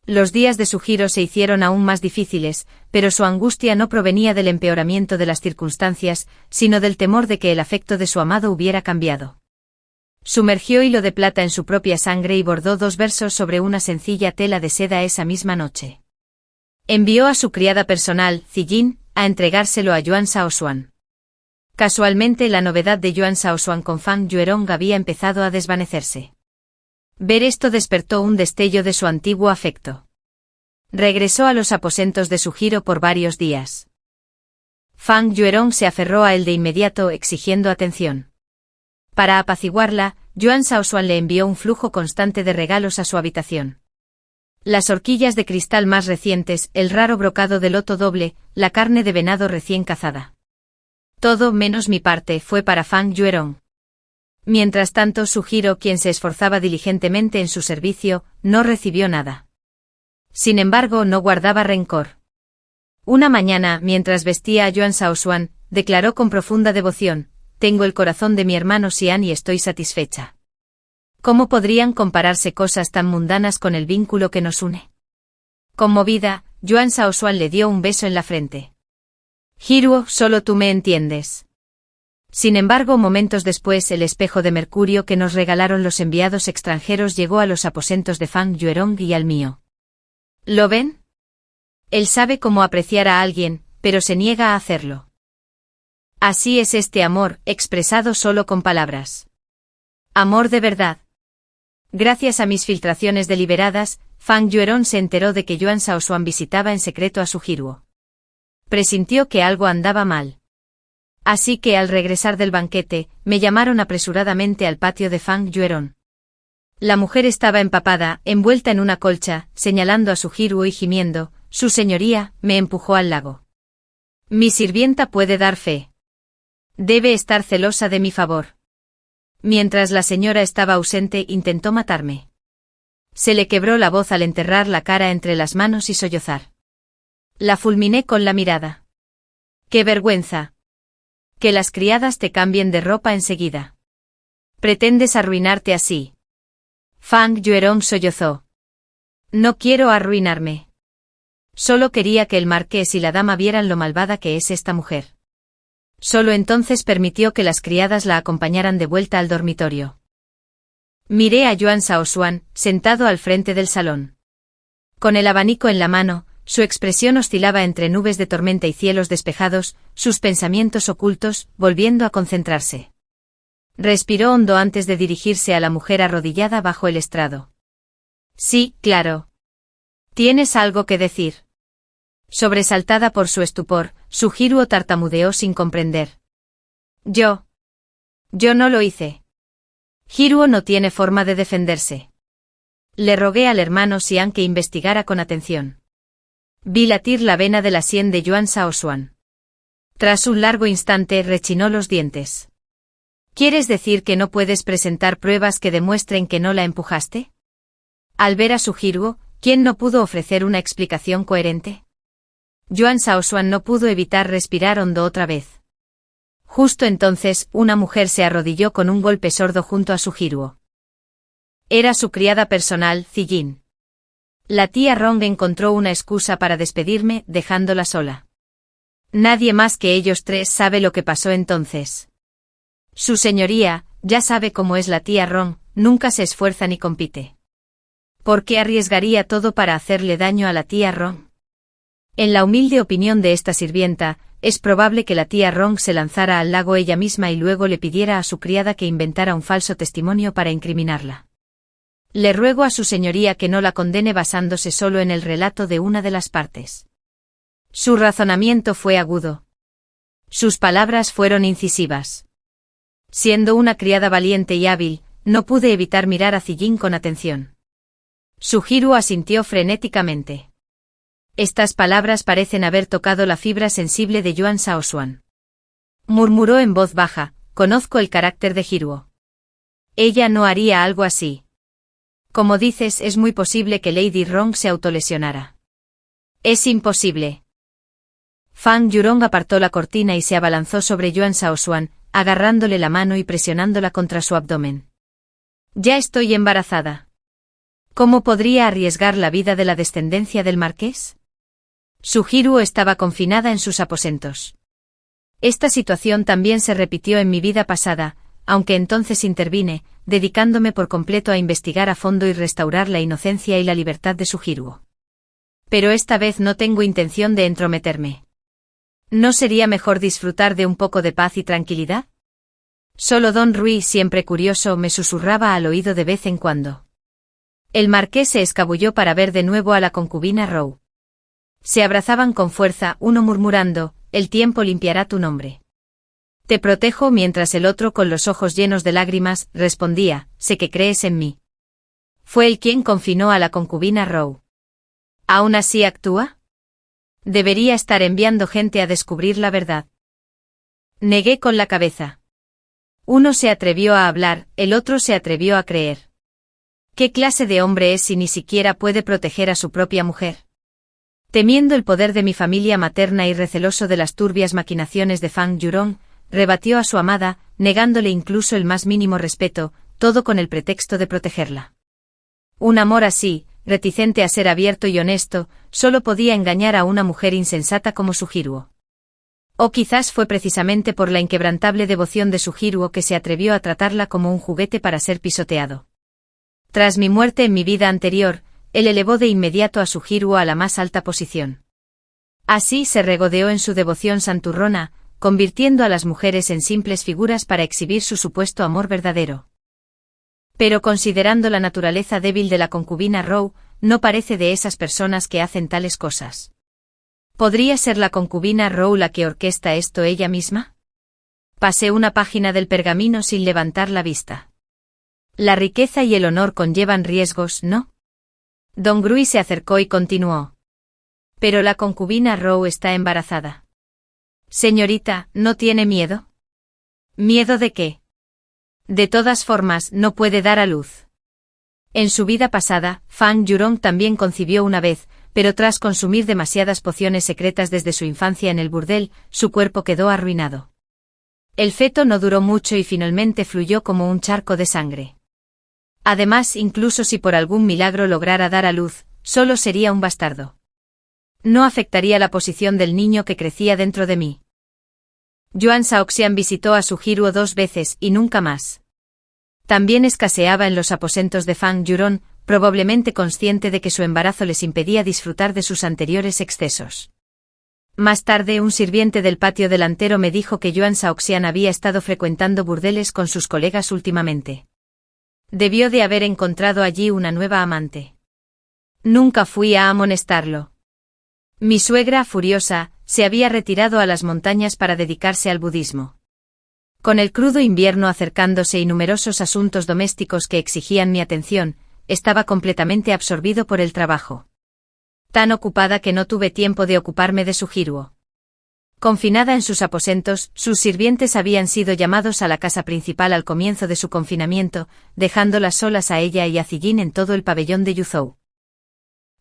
Los días de su giro se hicieron aún más difíciles, pero su angustia no provenía del empeoramiento de las circunstancias, sino del temor de que el afecto de su amado hubiera cambiado. Sumergió hilo de plata en su propia sangre y bordó 2 versos sobre una sencilla tela de seda esa misma noche. Envió a su criada personal, Zijin, a entregárselo a Yuan Shaoxuan. Casualmente la novedad de Yuan Shaoxuan con Fang Yuerong había empezado a desvanecerse. Ver esto despertó un destello de su antiguo afecto. Regresó a los aposentos de su giro por varios días. Fang Yuerong se aferró a él de inmediato exigiendo atención. Para apaciguarla, Yuan Shaoxuan le envió un flujo constante de regalos a su habitación. Las horquillas de cristal más recientes, el raro brocado de loto doble, la carne de venado recién cazada. Todo menos mi parte fue para Fang Yuerong. Mientras tanto, su giro, quien se esforzaba diligentemente en su servicio, no recibió nada. Sin embargo, no guardaba rencor. Una mañana, mientras vestía a Yuan Shaoxuan, declaró con profunda devoción: «Tengo el corazón de mi hermano Xian y estoy satisfecha». ¿Cómo podrían compararse cosas tan mundanas con el vínculo que nos une? Conmovida, Yuan Shaoxuan le dio un beso en la frente. «Hiruo, solo tú me entiendes». Sin embargo, momentos después, el espejo de mercurio que nos regalaron los enviados extranjeros llegó a los aposentos de Fang Yuerong y al mío. ¿Lo ven? Él sabe cómo apreciar a alguien, pero se niega a hacerlo. Así es este amor, expresado solo con palabras. Amor de verdad. Gracias a mis filtraciones deliberadas, Fang Yuerong se enteró de que Yuan Shaoxuan visitaba en secreto a su Hiruo. Presintió que algo andaba mal. Así que al regresar del banquete, me llamaron apresuradamente al patio de Fang Yuerong. La mujer estaba empapada, envuelta en una colcha, señalando a su Hiruo y gimiendo: «Su señoría», me empujó al lago. Mi sirvienta puede dar fe. Debe estar celosa de mi favor. Mientras la señora estaba ausente, intentó matarme. Se le quebró la voz al enterrar la cara entre las manos y sollozar. La fulminé con la mirada. ¡Qué vergüenza! Que las criadas te cambien de ropa enseguida. ¿Pretendes arruinarte así? Fang Yuerong sollozó. No quiero arruinarme. Solo quería que el marqués y la dama vieran lo malvada que es esta mujer. Solo entonces permitió que las criadas la acompañaran de vuelta al dormitorio. Miré a Yuan Shaoxuan, sentado al frente del salón. Con el abanico en la mano, su expresión oscilaba entre nubes de tormenta y cielos despejados, sus pensamientos ocultos, volviendo a concentrarse. Respiró hondo antes de dirigirse a la mujer arrodillada bajo el estrado. Sí, claro. ¿Tienes algo que decir? Sobresaltada por su estupor, Sugiruo tartamudeó sin comprender. Yo no lo hice. Hiruo no tiene forma de defenderse. Le rogué al hermano Xian que investigara con atención. Vi latir la vena de la sien de Yuan Shaoxuan. Tras un largo instante rechinó los dientes. ¿Quieres decir que no puedes presentar pruebas que demuestren que no la empujaste? Al ver a Sugiruo, ¿quién no pudo ofrecer una explicación coherente? Yuan Shaoxuan no pudo evitar respirar hondo otra vez. Justo entonces, una mujer se arrodilló con un golpe sordo junto a Sugiruo. Era su criada personal, Zijin. La tía Rong encontró una excusa para despedirme, dejándola sola. Nadie más que ellos tres sabe lo que pasó entonces. Su señoría, ya sabe cómo es la tía Rong, nunca se esfuerza ni compite. ¿Por qué arriesgaría todo para hacerle daño a la tía Rong? En la humilde opinión de esta sirvienta, es probable que la tía Rong se lanzara al lago ella misma y luego le pidiera a su criada que inventara un falso testimonio para incriminarla. Le ruego a su señoría que no la condene basándose solo en el relato de una de las partes. Su razonamiento fue agudo. Sus palabras fueron incisivas. Siendo una criada valiente y hábil, no pude evitar mirar a Zijin con atención. Sugiruo asintió frenéticamente. Estas palabras parecen haber tocado la fibra sensible de Yuan Shaoxuan. Murmuró en voz baja, conozco el carácter de Hiruo. Ella no haría algo así. Como dices, es muy posible que Lady Rong se autolesionara. Es imposible. Fang Yurong apartó la cortina y se abalanzó sobre Yuan Shaoxuan, agarrándole la mano y presionándola contra su abdomen. Ya estoy embarazada. ¿Cómo podría arriesgar la vida de la descendencia del marqués? Sugiruo estaba confinada en sus aposentos. Esta situación también se repitió en mi vida pasada, aunque entonces intervine, dedicándome por completo a investigar a fondo y restaurar la inocencia y la libertad de Sugiruo. Pero esta vez no tengo intención de entrometerme. ¿No sería mejor disfrutar de un poco de paz y tranquilidad? Solo Don Rui, siempre curioso, me susurraba al oído de vez en cuando. El marqués se escabulló para ver de nuevo a la concubina Rou. Se abrazaban con fuerza, uno murmurando, el tiempo limpiará tu nombre. Te protejo, mientras el otro, con los ojos llenos de lágrimas, respondía, sé que crees en mí. Fue él quien confinó a la concubina Rou. ¿Aún así actúa? Debería estar enviando gente a descubrir la verdad. Negué con la cabeza. Uno se atrevió a hablar, el otro se atrevió a creer. ¿Qué clase de hombre es si ni siquiera puede proteger a su propia mujer? Temiendo el poder de mi familia materna y receloso de las turbias maquinaciones de Fang Yurong, rebatió a su amada, negándole incluso el más mínimo respeto, todo con el pretexto de protegerla. Un amor así, reticente a ser abierto y honesto, solo podía engañar a una mujer insensata como Sugiruo. O quizás fue precisamente por la inquebrantable devoción de Sugiruo que se atrevió a tratarla como un juguete para ser pisoteado. Tras mi muerte en mi vida anterior, él elevó de inmediato a Sugiruo a la más alta posición. Así se regodeó en su devoción santurrona, convirtiendo a las mujeres en simples figuras para exhibir su supuesto amor verdadero. Pero considerando la naturaleza débil de la concubina Rou, no parece de esas personas que hacen tales cosas. ¿Podría ser la concubina Rou la que orquesta esto ella misma? Pasé una página del pergamino sin levantar la vista. La riqueza y el honor conllevan riesgos, ¿no? Don Grui se acercó y continuó. Pero la concubina Rou está embarazada. Señorita, ¿no tiene miedo? ¿Miedo de qué? De todas formas, no puede dar a luz. En su vida pasada, Fang Yurong también concibió una vez, pero tras consumir demasiadas pociones secretas desde su infancia en el burdel, su cuerpo quedó arruinado. El feto no duró mucho y finalmente fluyó como un charco de sangre. Además, incluso si por algún milagro lograra dar a luz, solo sería un bastardo. No afectaría la posición del niño que crecía dentro de mí. Yuan Shaoxian visitó a Suhiruo 2 veces y nunca más. También escaseaba en los aposentos de Fang Yuron, probablemente consciente de que su embarazo les impedía disfrutar de sus anteriores excesos. Más tarde, un sirviente del patio delantero me dijo que Yuan Shaoxian había estado frecuentando burdeles con sus colegas últimamente. Debió de haber encontrado allí una nueva amante. Nunca fui a amonestarlo. Mi suegra, furiosa, se había retirado a las montañas para dedicarse al budismo. Con el crudo invierno acercándose y numerosos asuntos domésticos que exigían mi atención, estaba completamente absorbido por el trabajo. Tan ocupada que no tuve tiempo de ocuparme de Suhiruo. Confinada en sus aposentos, sus sirvientes habían sido llamados a la casa principal al comienzo de su confinamiento, dejándolas solas a ella y a Zijin en todo el pabellón de Yuzhou.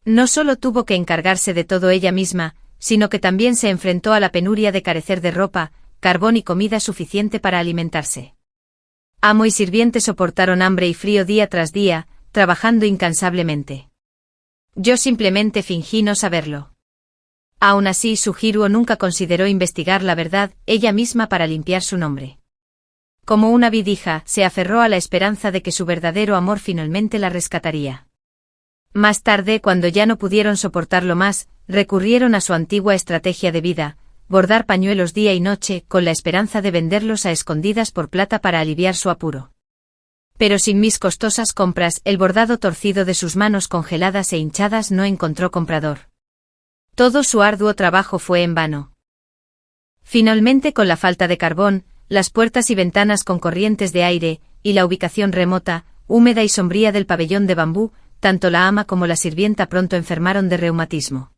No solo tuvo que encargarse de todo ella misma, sino que también se enfrentó a la penuria de carecer de ropa, carbón y comida suficiente para alimentarse. Amo y sirviente soportaron hambre y frío día tras día, trabajando incansablemente. Yo simplemente fingí no saberlo. Aún así, Suhiruo nunca consideró investigar la verdad ella misma para limpiar su nombre. Como una vidija, se aferró a la esperanza de que su verdadero amor finalmente la rescataría. Más tarde, cuando ya no pudieron soportarlo más, recurrieron a su antigua estrategia de vida, bordar pañuelos día y noche, con la esperanza de venderlos a escondidas por plata para aliviar su apuro. Pero sin mis costosas compras, el bordado torcido de sus manos congeladas e hinchadas no encontró comprador. Todo su arduo trabajo fue en vano. Finalmente, con la falta de carbón, las puertas y ventanas con corrientes de aire, y la ubicación remota, húmeda y sombría del pabellón de bambú, tanto la ama como la sirvienta pronto enfermaron de reumatismo.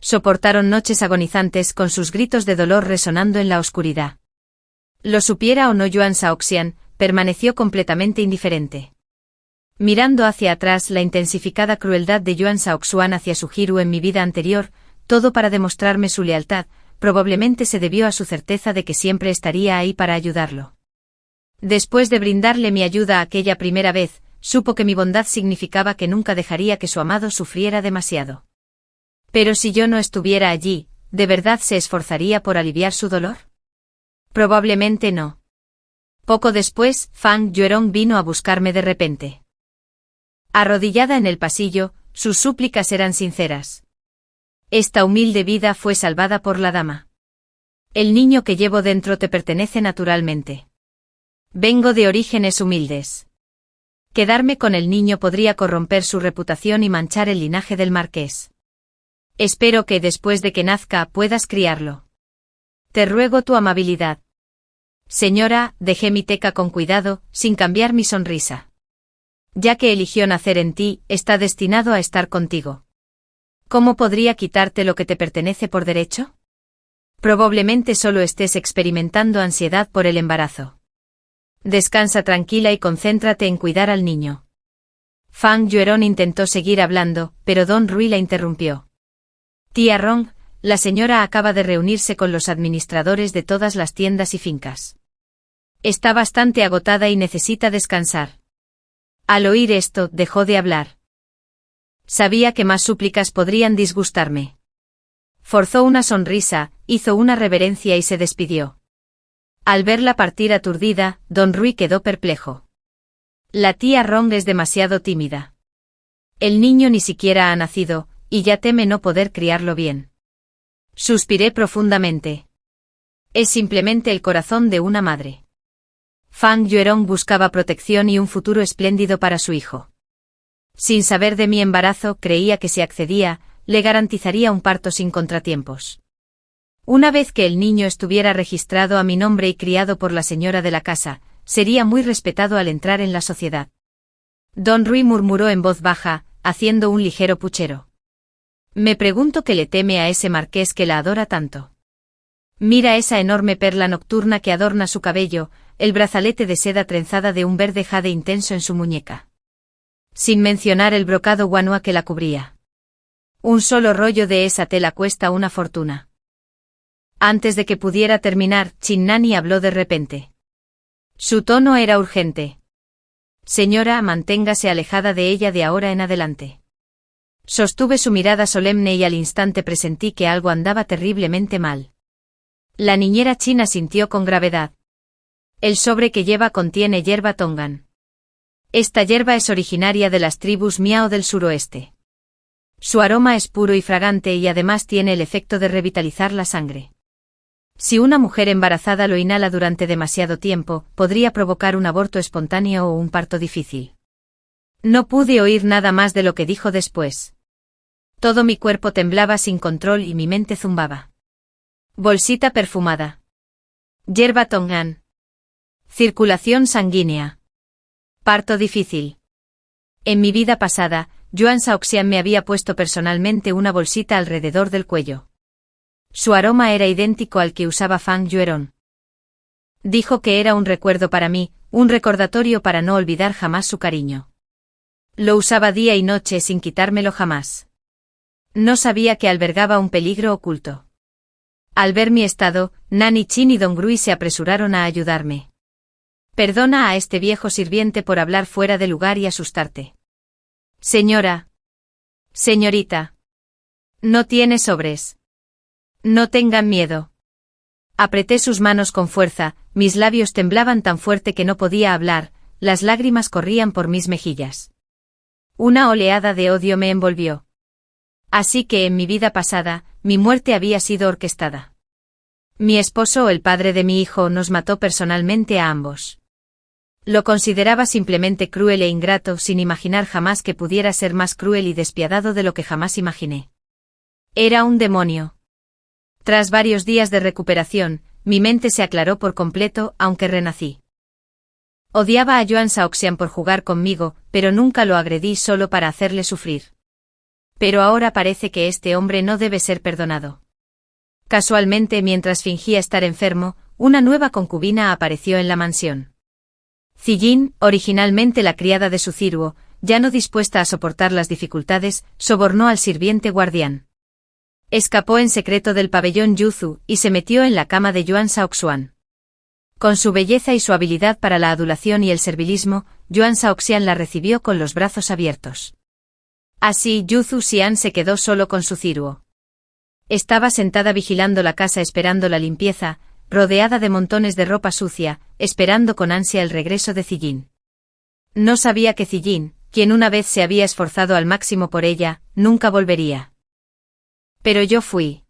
Soportaron noches agonizantes con sus gritos de dolor resonando en la oscuridad. Lo supiera o no Yuan Shaoxian, permaneció completamente indiferente. Mirando hacia atrás la intensificada crueldad de Yuan Shaoxuan hacia Suhiruo en mi vida anterior, todo para demostrarme su lealtad, probablemente se debió a su certeza de que siempre estaría ahí para ayudarlo. Después de brindarle mi ayuda aquella primera vez, supo que mi bondad significaba que nunca dejaría que su amado sufriera demasiado. Pero si yo no estuviera allí, ¿de verdad se esforzaría por aliviar su dolor? Probablemente no. Poco después, Fang Yuerong vino a buscarme de repente. Arrodillada en el pasillo, sus súplicas eran sinceras. Esta humilde vida fue salvada por la dama. El niño que llevo dentro te pertenece naturalmente. Vengo de orígenes humildes. Quedarme con el niño podría corromper su reputación y manchar el linaje del marqués. Espero que después de que nazca puedas criarlo. Te ruego tu amabilidad. Señora, dejé mi teca con cuidado, sin cambiar mi sonrisa. Ya que eligió nacer en ti, está destinado a estar contigo. ¿Cómo podría quitarte lo que te pertenece por derecho? Probablemente solo estés experimentando ansiedad por el embarazo. Descansa tranquila y concéntrate en cuidar al niño. Fang Yuerong intentó seguir hablando, pero Don Rui la interrumpió. Tía Rong, la señora acaba de reunirse con los administradores de todas las tiendas y fincas. Está bastante agotada y necesita descansar. Al oír esto, dejó de hablar. Sabía que más súplicas podrían disgustarme. Forzó una sonrisa, hizo una reverencia y se despidió. Al verla partir aturdida, Don Rui quedó perplejo. La tía Rong es demasiado tímida. El niño ni siquiera ha nacido, y ya teme no poder criarlo bien. Suspiré profundamente. Es simplemente el corazón de una madre. Fang Yuerong buscaba protección y un futuro espléndido para su hijo. Sin saber de mi embarazo, creía que si accedía, le garantizaría un parto sin contratiempos. Una vez que el niño estuviera registrado a mi nombre y criado por la señora de la casa, sería muy respetado al entrar en la sociedad. Don Rui murmuró en voz baja, haciendo un ligero puchero. Me pregunto qué le teme a ese marqués que la adora tanto. Mira esa enorme perla nocturna que adorna su cabello, el brazalete de seda trenzada de un verde jade intenso en su muñeca. Sin mencionar el brocado guanua que la cubría. Un solo rollo de esa tela cuesta una fortuna. Antes de que pudiera terminar, Chin Nani habló de repente. Su tono era urgente. Señora, manténgase alejada de ella de ahora en adelante. Sostuve su mirada solemne y al instante presentí que algo andaba terriblemente mal. La niñera china sintió con gravedad. El sobre que lleva contiene hierba tongan. Esta hierba es originaria de las tribus miao del suroeste. Su aroma es puro y fragante y además tiene el efecto de revitalizar la sangre. Si una mujer embarazada lo inhala durante demasiado tiempo, podría provocar un aborto espontáneo o un parto difícil. No pude oír nada más de lo que dijo después. Todo mi cuerpo temblaba sin control y mi mente zumbaba. Bolsita perfumada. Hierba tongan. Circulación sanguínea. Parto difícil. En mi vida pasada, Yuan Shaoxian me había puesto personalmente una bolsita alrededor del cuello. Su aroma era idéntico al que usaba Fang Yueron. Dijo que era un recuerdo para mí, un recordatorio para no olvidar jamás su cariño. Lo usaba día y noche sin quitármelo jamás. No sabía que albergaba un peligro oculto. Al ver mi estado, Nani Chin y Dong Grui se apresuraron a ayudarme. Perdona a este viejo sirviente por hablar fuera de lugar y asustarte. Señora. Señorita. No tiene sobres. No tengan miedo. Apreté sus manos con fuerza, mis labios temblaban tan fuerte que no podía hablar, las lágrimas corrían por mis mejillas. Una oleada de odio me envolvió. Así que en mi vida pasada, mi muerte había sido orquestada. Mi esposo o el padre de mi hijo nos mató personalmente a ambos. Lo consideraba simplemente cruel e ingrato sin imaginar jamás que pudiera ser más cruel y despiadado de lo que jamás imaginé. Era un demonio. Tras varios días de recuperación, mi mente se aclaró por completo, aunque renací. Odiaba a Yuan Shaoxian por jugar conmigo, pero nunca lo agredí solo para hacerle sufrir. Pero ahora parece que este hombre no debe ser perdonado. Casualmente, mientras fingía estar enfermo, una nueva concubina apareció en la mansión. Zijin, originalmente la criada de su ciruo, ya no dispuesta a soportar las dificultades, sobornó al sirviente guardián. Escapó en secreto del pabellón Yuzu y se metió en la cama de Yuan Shaoxuan. Con su belleza y su habilidad para la adulación y el servilismo, Yuan Shaoxian la recibió con los brazos abiertos. Así Yuzu Xian se quedó solo con su ciruo. Estaba sentada vigilando la casa esperando la limpieza, rodeada de montones de ropa sucia, esperando con ansia el regreso de Zijin. No sabía que Zijin, quien una vez se había esforzado al máximo por ella, nunca volvería. Pero yo fui.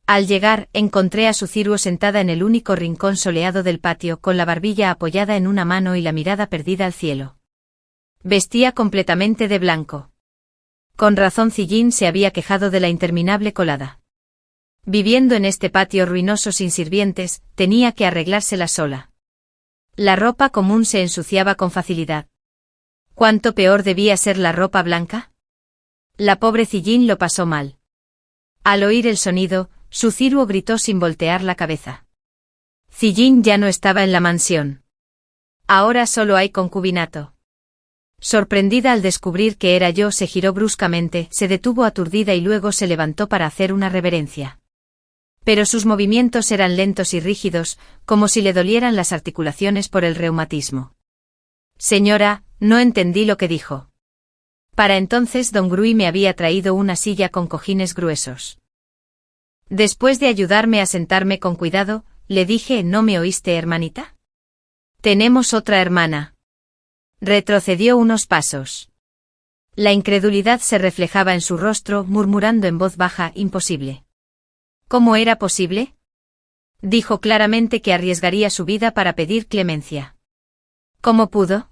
Al llegar, encontré a su ciruo sentada en el único rincón soleado del patio con la barbilla apoyada en una mano y la mirada perdida al cielo. Vestía completamente de blanco. Con razón Zijin se había quejado de la interminable colada. Viviendo en este patio ruinoso sin sirvientes, tenía que arreglársela sola. La ropa común se ensuciaba con facilidad. ¿Cuánto peor debía ser la ropa blanca? La pobre Zijin lo pasó mal. Al oír el sonido, su ciruo gritó sin voltear la cabeza. Zijin ya no estaba en la mansión. Ahora solo hay concubinato. Sorprendida al descubrir que era yo, se giró bruscamente, se detuvo aturdida y luego se levantó para hacer una reverencia. Pero sus movimientos eran lentos y rígidos, como si le dolieran las articulaciones por el reumatismo. Señora, no entendí lo que dijo. Para entonces Dong Grui me había traído una silla con cojines gruesos. Después de ayudarme a sentarme con cuidado, le dije: ¿No me oíste, hermanita? Tenemos otra hermana. Retrocedió unos pasos. La incredulidad se reflejaba en su rostro, murmurando en voz baja: imposible. ¿Cómo era posible? Dijo claramente que arriesgaría su vida para pedir clemencia. ¿Cómo pudo?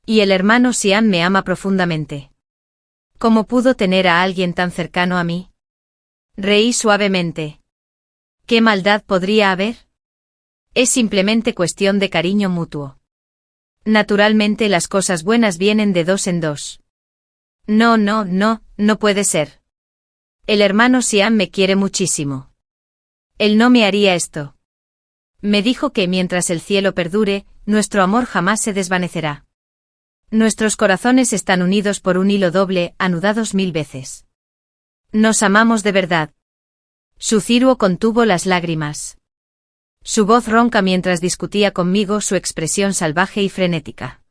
Y el hermano Xian me ama profundamente. ¿Cómo pudo tener a alguien tan cercano a mí? Reí suavemente. ¿Qué maldad podría haber? Es simplemente cuestión de cariño mutuo. Naturalmente las cosas buenas vienen de dos en dos. No, no puede ser. El hermano Xian me quiere muchísimo. Él no me haría esto. Me dijo que mientras el cielo perdure, nuestro amor jamás se desvanecerá. Nuestros corazones están unidos por un hilo doble, anudados 1000 veces. Nos amamos de verdad. Su ciruo contuvo las lágrimas. Su voz ronca mientras discutía conmigo, su expresión salvaje y frenética.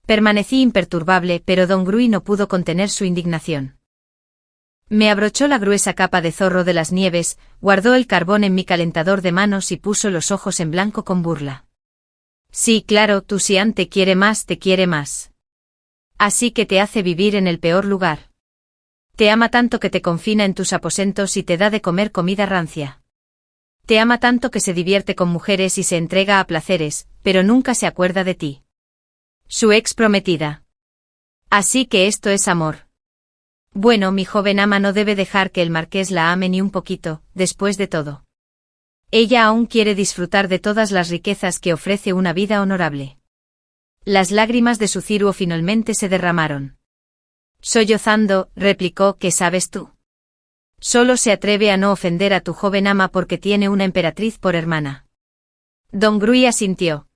Permanecí imperturbable, pero Dong Grui no pudo contener su indignación. Me abrochó la gruesa capa de zorro de las nieves, guardó el carbón en mi calentador de manos y puso los ojos en blanco con burla. Sí, claro, tu Sian te quiere más, te quiere más. Así que te hace vivir en el peor lugar. Te ama tanto que te confina en tus aposentos y te da de comer comida rancia. Te ama tanto que se divierte con mujeres y se entrega a placeres, pero nunca se acuerda de ti. Su ex prometida. Así que esto es amor. Bueno, mi joven ama no debe dejar que el marqués la ame ni un poquito, después de todo. Ella aún quiere disfrutar de todas las riquezas que ofrece una vida honorable. Las lágrimas de su ciruo finalmente se derramaron. Sollozando, replicó: ¿qué sabes tú? Solo se atreve a no ofender a tu joven ama porque tiene una emperatriz por hermana. Don Grui asintió.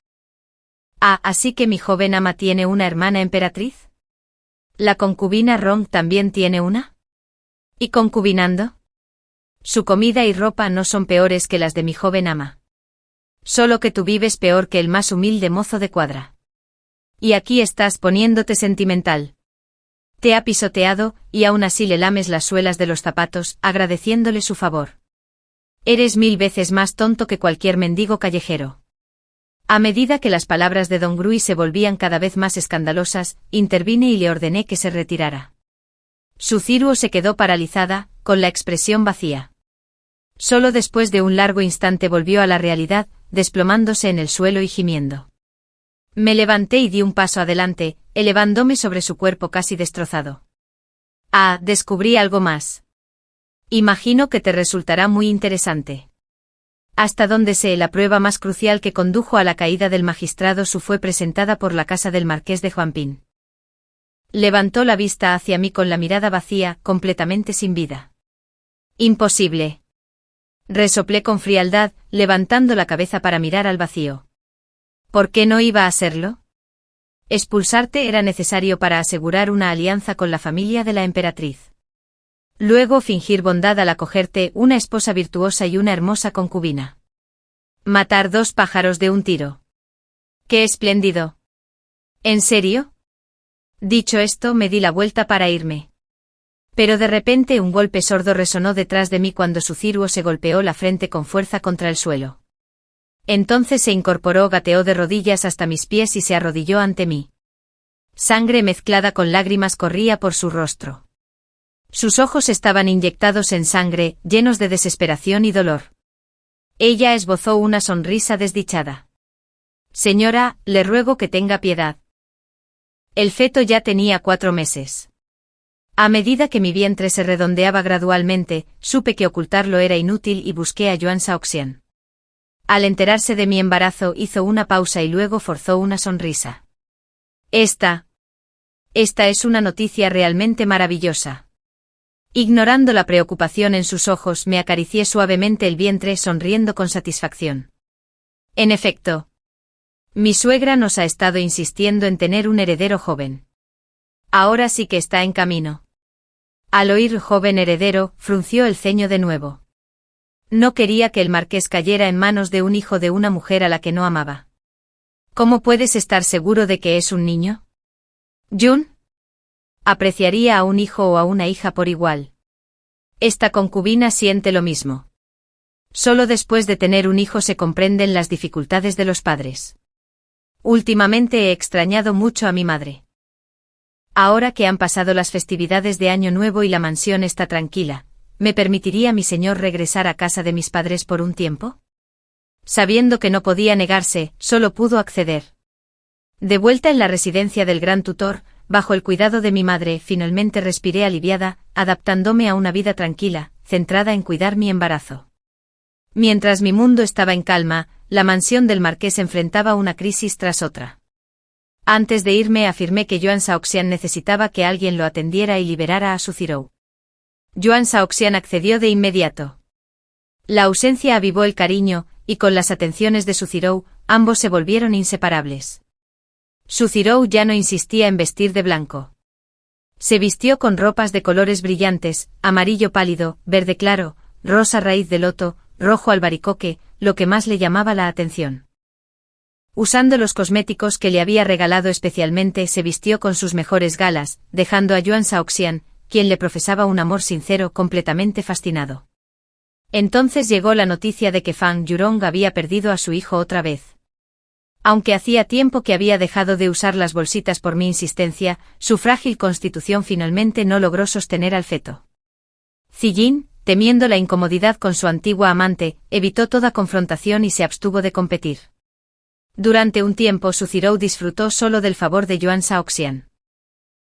Ah, así que mi joven ama tiene una hermana emperatriz. ¿La concubina Rong también tiene una? ¿Y concubinando? Su comida y ropa no son peores que las de mi joven ama. Solo que tú vives peor que el más humilde mozo de cuadra. Y aquí estás poniéndote sentimental. Te ha pisoteado, y aún así le lames las suelas de los zapatos, agradeciéndole su favor. Eres 1000 veces más tonto que cualquier mendigo callejero. A medida que las palabras de Don Grui se volvían cada vez más escandalosas, intervine y le ordené que se retirara. Su ciruo se quedó paralizada, con la expresión vacía. Solo después de un largo instante volvió a la realidad, desplomándose en el suelo y gimiendo. Me levanté y di un paso adelante, elevándome sobre su cuerpo casi destrozado. Ah, descubrí algo más. Imagino que te resultará muy interesante. Hasta donde sé, la prueba más crucial que condujo a la caída del magistrado Su fue presentada por la casa del marqués de Huangpin. Levantó la vista hacia mí con la mirada vacía, completamente sin vida. Imposible. Resoplé con frialdad, levantando la cabeza para mirar al vacío. ¿Por qué no iba a serlo? Expulsarte era necesario para asegurar una alianza con la familia de la emperatriz. Luego fingir bondad al acogerte una esposa virtuosa y una hermosa concubina. Matar 2 pájaros de un tiro. ¡Qué espléndido! ¿En serio? Dicho esto, me di la vuelta para irme. Pero de repente un golpe sordo resonó detrás de mí cuando su ciruo se golpeó la frente con fuerza contra el suelo. Entonces se incorporó, gateó de rodillas hasta mis pies y se arrodilló ante mí. Sangre mezclada con lágrimas corría por su rostro. Sus ojos estaban inyectados en sangre, llenos de desesperación y dolor. Ella esbozó una sonrisa desdichada. Señora, le ruego que tenga piedad. El feto ya tenía 4 meses. A medida que mi vientre se redondeaba gradualmente, supe que ocultarlo era inútil y busqué a Yuan Shaoxian. Al enterarse de mi embarazo hizo una pausa y luego forzó una sonrisa. Esta es una noticia realmente maravillosa. Ignorando la preocupación en sus ojos, me acaricié suavemente el vientre sonriendo con satisfacción. En efecto, mi suegra nos ha estado insistiendo en tener un heredero joven. Ahora sí que está en camino. Al oír joven heredero, frunció el ceño de nuevo. No quería que el marqués cayera en manos de un hijo de una mujer a la que no amaba. ¿Cómo puedes estar seguro de que es un niño? Jun apreciaría a un hijo o a una hija por igual. Esta concubina siente lo mismo. Solo después de tener un hijo se comprenden las dificultades de los padres. Últimamente he extrañado mucho a mi madre. Ahora que han pasado las festividades de Año Nuevo y la mansión está tranquila, ¿me permitiría mi señor regresar a casa de mis padres por un tiempo? Sabiendo que no podía negarse, solo pudo acceder. De vuelta en la residencia del gran tutor, bajo el cuidado de mi madre, finalmente respiré aliviada, adaptándome a una vida tranquila, centrada en cuidar mi embarazo. Mientras mi mundo estaba en calma, la mansión del marqués enfrentaba una crisis tras otra. Antes de irme afirmé que Yuan Shaoxian necesitaba que alguien lo atendiera y liberara a su Cirou. Yuan Shaoxian accedió de inmediato. La ausencia avivó el cariño, y con las atenciones de su Cirou, ambos se volvieron inseparables. Su Cirou ya no insistía en vestir de blanco. Se vistió con ropas de colores brillantes, amarillo pálido, verde claro, rosa raíz de loto, rojo albaricoque, lo que más le llamaba la atención. Usando los cosméticos que le había regalado especialmente, se vistió con sus mejores galas, dejando a Yuan Shaoxian, quien le profesaba un amor sincero completamente fascinado. Entonces llegó la noticia de que Fang Yurong había perdido a su hijo otra vez. Aunque hacía tiempo que había dejado de usar las bolsitas por mi insistencia, su frágil constitución finalmente no logró sostener al feto. Ziyin, temiendo la incomodidad con su antigua amante, evitó toda confrontación y se abstuvo de competir. Durante un tiempo Su Zirou disfrutó solo del favor de Yuan Shaoxian.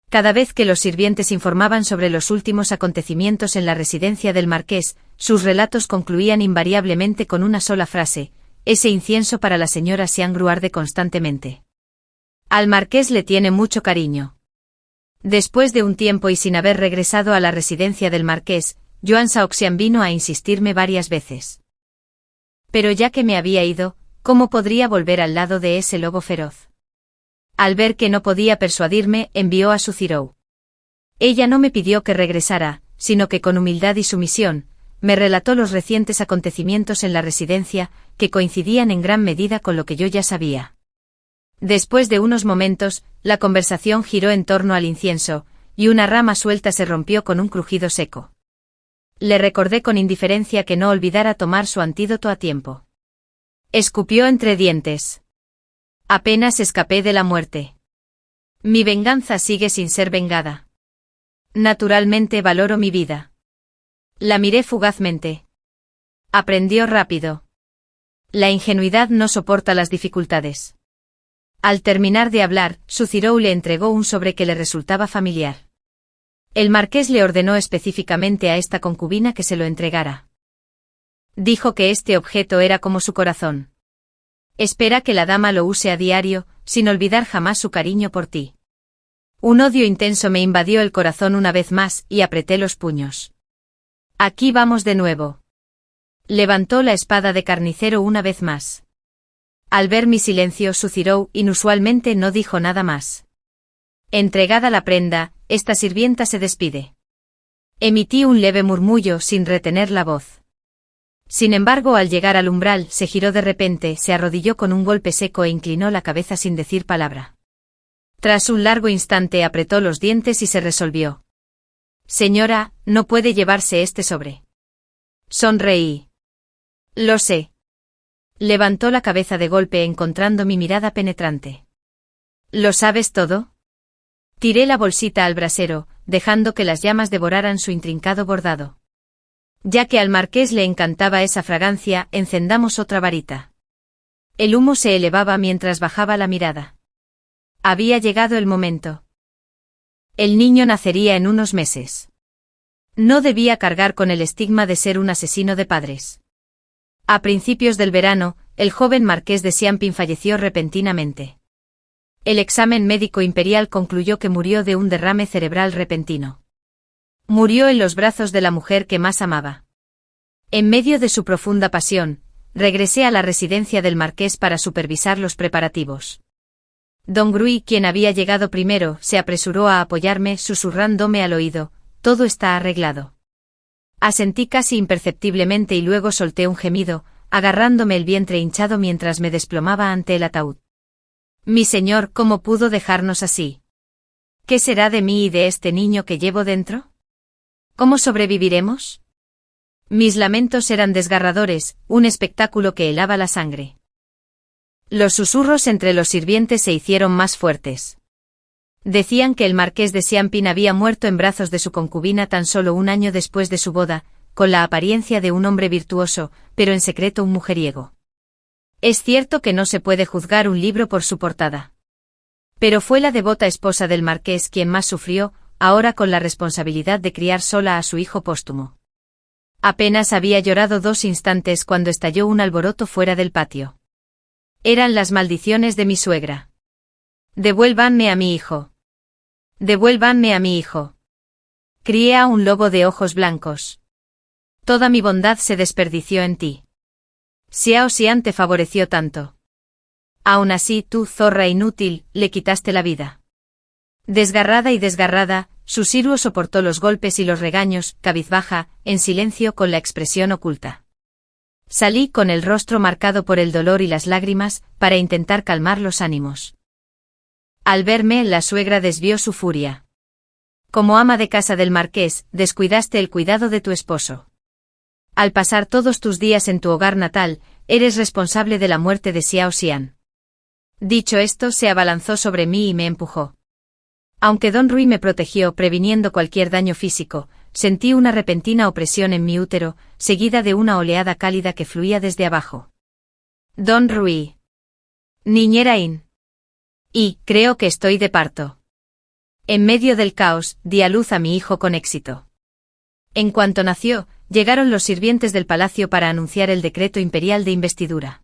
Cada vez que los sirvientes informaban sobre los últimos acontecimientos en la residencia del marqués, sus relatos concluían invariablemente con una sola frase: ese incienso para la señora Xiangru arde constantemente. Al marqués le tiene mucho cariño. Después de un tiempo y sin haber regresado a la residencia del marqués, Yuan Shaoxian vino a insistirme varias veces. Pero ya que me había ido, ¿cómo podría volver al lado de ese lobo feroz? Al ver que no podía persuadirme, envió a Su Zirou. Ella no me pidió que regresara, sino que con humildad y sumisión, me relató los recientes acontecimientos en la residencia, que coincidían en gran medida con lo que yo ya sabía. Después de unos momentos, la conversación giró en torno al incienso, y una rama suelta se rompió con un crujido seco. Le recordé con indiferencia que no olvidara tomar su antídoto a tiempo. Escupió entre dientes. Apenas escapé de la muerte. Mi venganza sigue sin ser vengada. Naturalmente valoro mi vida. La miré fugazmente. Aprendió rápido. La ingenuidad no soporta las dificultades. Al terminar de hablar, Su Zirou le entregó un sobre que le resultaba familiar. El marqués le ordenó específicamente a esta concubina que se lo entregara. Dijo que este objeto era como su corazón. Espera que la dama lo use a diario, sin olvidar jamás su cariño por ti. Un odio intenso me invadió el corazón una vez más y apreté los puños. Aquí vamos de nuevo. Levantó la espada de carnicero una vez más. Al ver mi silencio, Su Zirou inusualmente no dijo nada más. Entregada la prenda, esta sirvienta se despide. Emití un leve murmullo sin retener la voz. Sin embargo, al llegar al umbral, se giró de repente, se arrodilló con un golpe seco e inclinó la cabeza sin decir palabra. Tras un largo instante apretó los dientes y se resolvió. Señora, no puede llevarse este sobre. Sonreí. Lo sé. Levantó la cabeza de golpe encontrando mi mirada penetrante. ¿Lo sabes todo? Tiré la bolsita al brasero, dejando que las llamas devoraran su intrincado bordado. Ya que al marqués le encantaba esa fragancia, encendamos otra varita. El humo se elevaba mientras bajaba la mirada. Había llegado el momento. El niño nacería en unos meses. No debía cargar con el estigma de ser un asesino de padres. A principios del verano, el joven marqués de Xianping falleció repentinamente. El examen médico imperial concluyó que murió de un derrame cerebral repentino. Murió en los brazos de la mujer que más amaba. En medio de su profunda pasión, regresé a la residencia del marqués para supervisar los preparativos. Don Grui, quien había llegado primero, se apresuró a apoyarme, susurrándome al oído: todo está arreglado. Asentí casi imperceptiblemente y luego solté un gemido, agarrándome el vientre hinchado mientras me desplomaba ante el ataúd. Mi señor, ¿cómo pudo dejarnos así? ¿Qué será de mí y de este niño que llevo dentro? ¿Cómo sobreviviremos? Mis lamentos eran desgarradores, un espectáculo que helaba la sangre. Los susurros entre los sirvientes se hicieron más fuertes. Decían que el marqués de Xianping había muerto en brazos de su concubina tan solo un año después de su boda, con la apariencia de un hombre virtuoso, pero en secreto un mujeriego. Es cierto que no se puede juzgar un libro por su portada. Pero fue la devota esposa del marqués quien más sufrió, ahora con la responsabilidad de criar sola a su hijo póstumo. Apenas había llorado 2 instantes cuando estalló un alboroto fuera del patio. Eran las maldiciones de mi suegra. Devuélvanme a mi hijo. Devuélvanme a mi hijo. Crié a un lobo de ojos blancos. Toda mi bondad se desperdició en ti. Xiao Xian te favoreció tanto. Aún así tú, zorra inútil, le quitaste la vida. Desgarrada y desgarrada, Su Zirou soportó los golpes y los regaños, cabizbaja, en silencio con la expresión oculta. Salí con el rostro marcado por el dolor y las lágrimas, para intentar calmar los ánimos. Al verme, la suegra desvió su furia. Como ama de casa del marqués, descuidaste el cuidado de tu esposo. Al pasar todos tus días en tu hogar natal, eres responsable de la muerte de Xiao Xian. Dicho esto, se abalanzó sobre mí y me empujó. Aunque Don Rui me protegió previniendo cualquier daño físico, sentí una repentina opresión en mi útero, seguida de una oleada cálida que fluía desde abajo. Don Rui. Niñera In. Y, creo que estoy de parto. En medio del caos, di a luz a mi hijo con éxito. En cuanto nació, llegaron los sirvientes del palacio para anunciar el decreto imperial de investidura.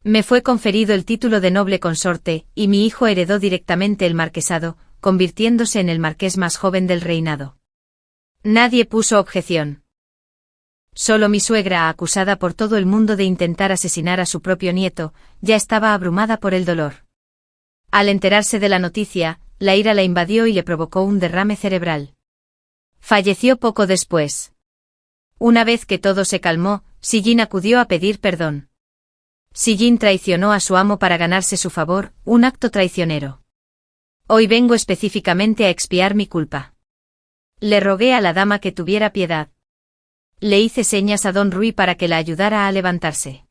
Me fue conferido el título de noble consorte, y mi hijo heredó directamente el marquesado, convirtiéndose en el marqués más joven del reinado. Nadie puso objeción. Solo mi suegra, acusada por todo el mundo de intentar asesinar a su propio nieto, ya estaba abrumada por el dolor. Al enterarse de la noticia, la ira la invadió y le provocó un derrame cerebral. Falleció poco después. Una vez que todo se calmó, Sijin acudió a pedir perdón. Sijin traicionó a su amo para ganarse su favor, un acto traicionero. Hoy vengo específicamente a expiar mi culpa. Le rogué a la dama que tuviera piedad. Le hice señas a Don Rui para que la ayudara a levantarse.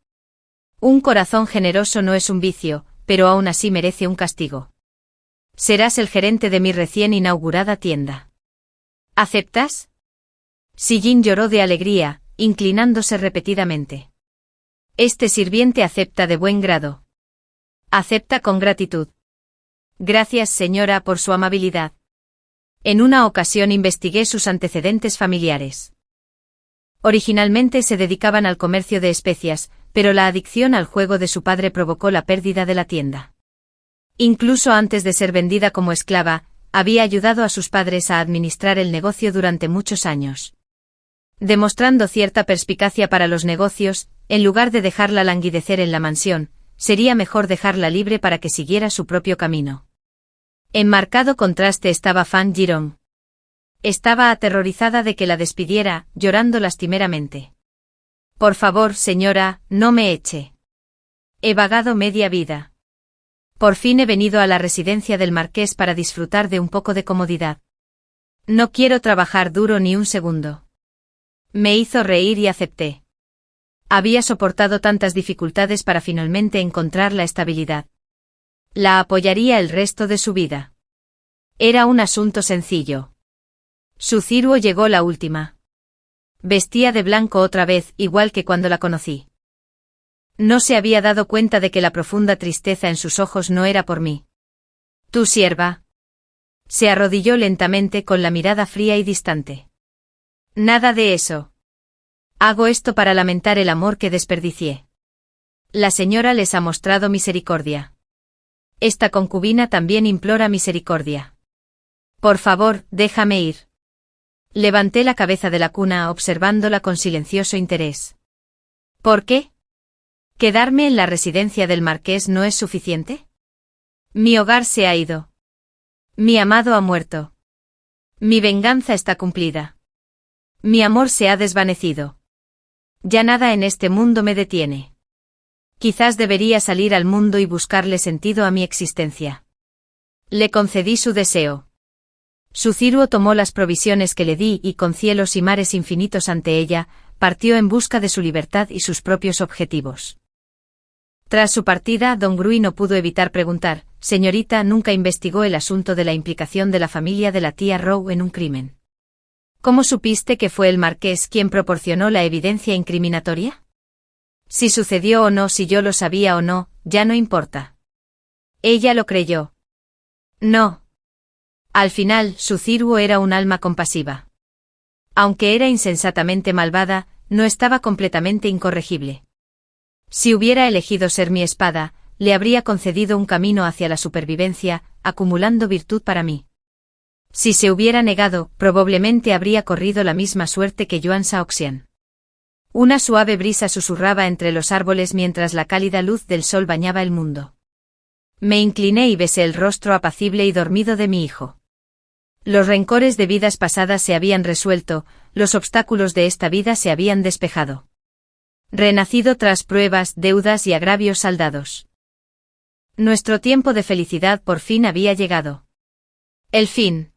Un corazón generoso no es un vicio, pero aún así merece un castigo. Serás el gerente de mi recién inaugurada tienda. ¿Aceptas? Sijin lloró de alegría, inclinándose repetidamente. Este sirviente acepta de buen grado. Acepta con gratitud. Gracias, señora, por su amabilidad. En una ocasión investigué sus antecedentes familiares. Originalmente se dedicaban al comercio de especias, pero la adicción al juego de su padre provocó la pérdida de la tienda. Incluso antes de ser vendida como esclava, había ayudado a sus padres a administrar el negocio durante muchos años. Demostrando cierta perspicacia para los negocios, en lugar de dejarla languidecer en la mansión, sería mejor dejarla libre para que siguiera su propio camino. En marcado contraste estaba Fan Jirong. Estaba aterrorizada de que la despidiera, llorando lastimeramente. Por favor, señora, no me eche. He vagado media vida. Por fin he venido a la residencia del marqués para disfrutar de un poco de comodidad. No quiero trabajar duro ni un segundo. Me hizo reír y acepté. Había soportado tantas dificultades para finalmente encontrar la estabilidad. La apoyaría el resto de su vida. Era un asunto sencillo. Su ciruo llegó la última. Vestía de blanco otra vez, igual que cuando la conocí. No se había dado cuenta de que la profunda tristeza en sus ojos no era por mí. Tu sierva. Se arrodilló lentamente con la mirada fría y distante. Nada de eso. Hago esto para lamentar el amor que desperdicié. La señora les ha mostrado misericordia. Esta concubina también implora misericordia. Por favor, déjame ir. Levanté la cabeza de la cuna observándola con silencioso interés. ¿Por qué? ¿Quedarme en la residencia del marqués no es suficiente? Mi hogar se ha ido. Mi amado ha muerto. Mi venganza está cumplida. Mi amor se ha desvanecido. Ya nada en este mundo me detiene. Quizás debería salir al mundo y buscarle sentido a mi existencia. Le concedí su deseo. Su ciruo tomó las provisiones que le di y con cielos y mares infinitos ante ella, partió en busca de su libertad y sus propios objetivos. Tras su partida, Don Rui no pudo evitar preguntar, «Señorita, ¿nunca investigó el asunto de la implicación de la familia de la tía Rowe en un crimen? ¿Cómo supiste que fue el marqués quien proporcionó la evidencia incriminatoria? Si sucedió o no, si yo lo sabía o no, ya no importa». Ella lo creyó. No. Al final, su ciruo era un alma compasiva. Aunque era insensatamente malvada, no estaba completamente incorregible. Si hubiera elegido ser mi espada, le habría concedido un camino hacia la supervivencia, acumulando virtud para mí. Si se hubiera negado, probablemente habría corrido la misma suerte que Yuan Shaoxian. Una suave brisa susurraba entre los árboles mientras la cálida luz del sol bañaba el mundo. Me incliné y besé el rostro apacible y dormido de mi hijo. Los rencores de vidas pasadas se habían resuelto, los obstáculos de esta vida se habían despejado. Renacido tras pruebas, deudas y agravios saldados. Nuestro tiempo de felicidad por fin había llegado. El fin.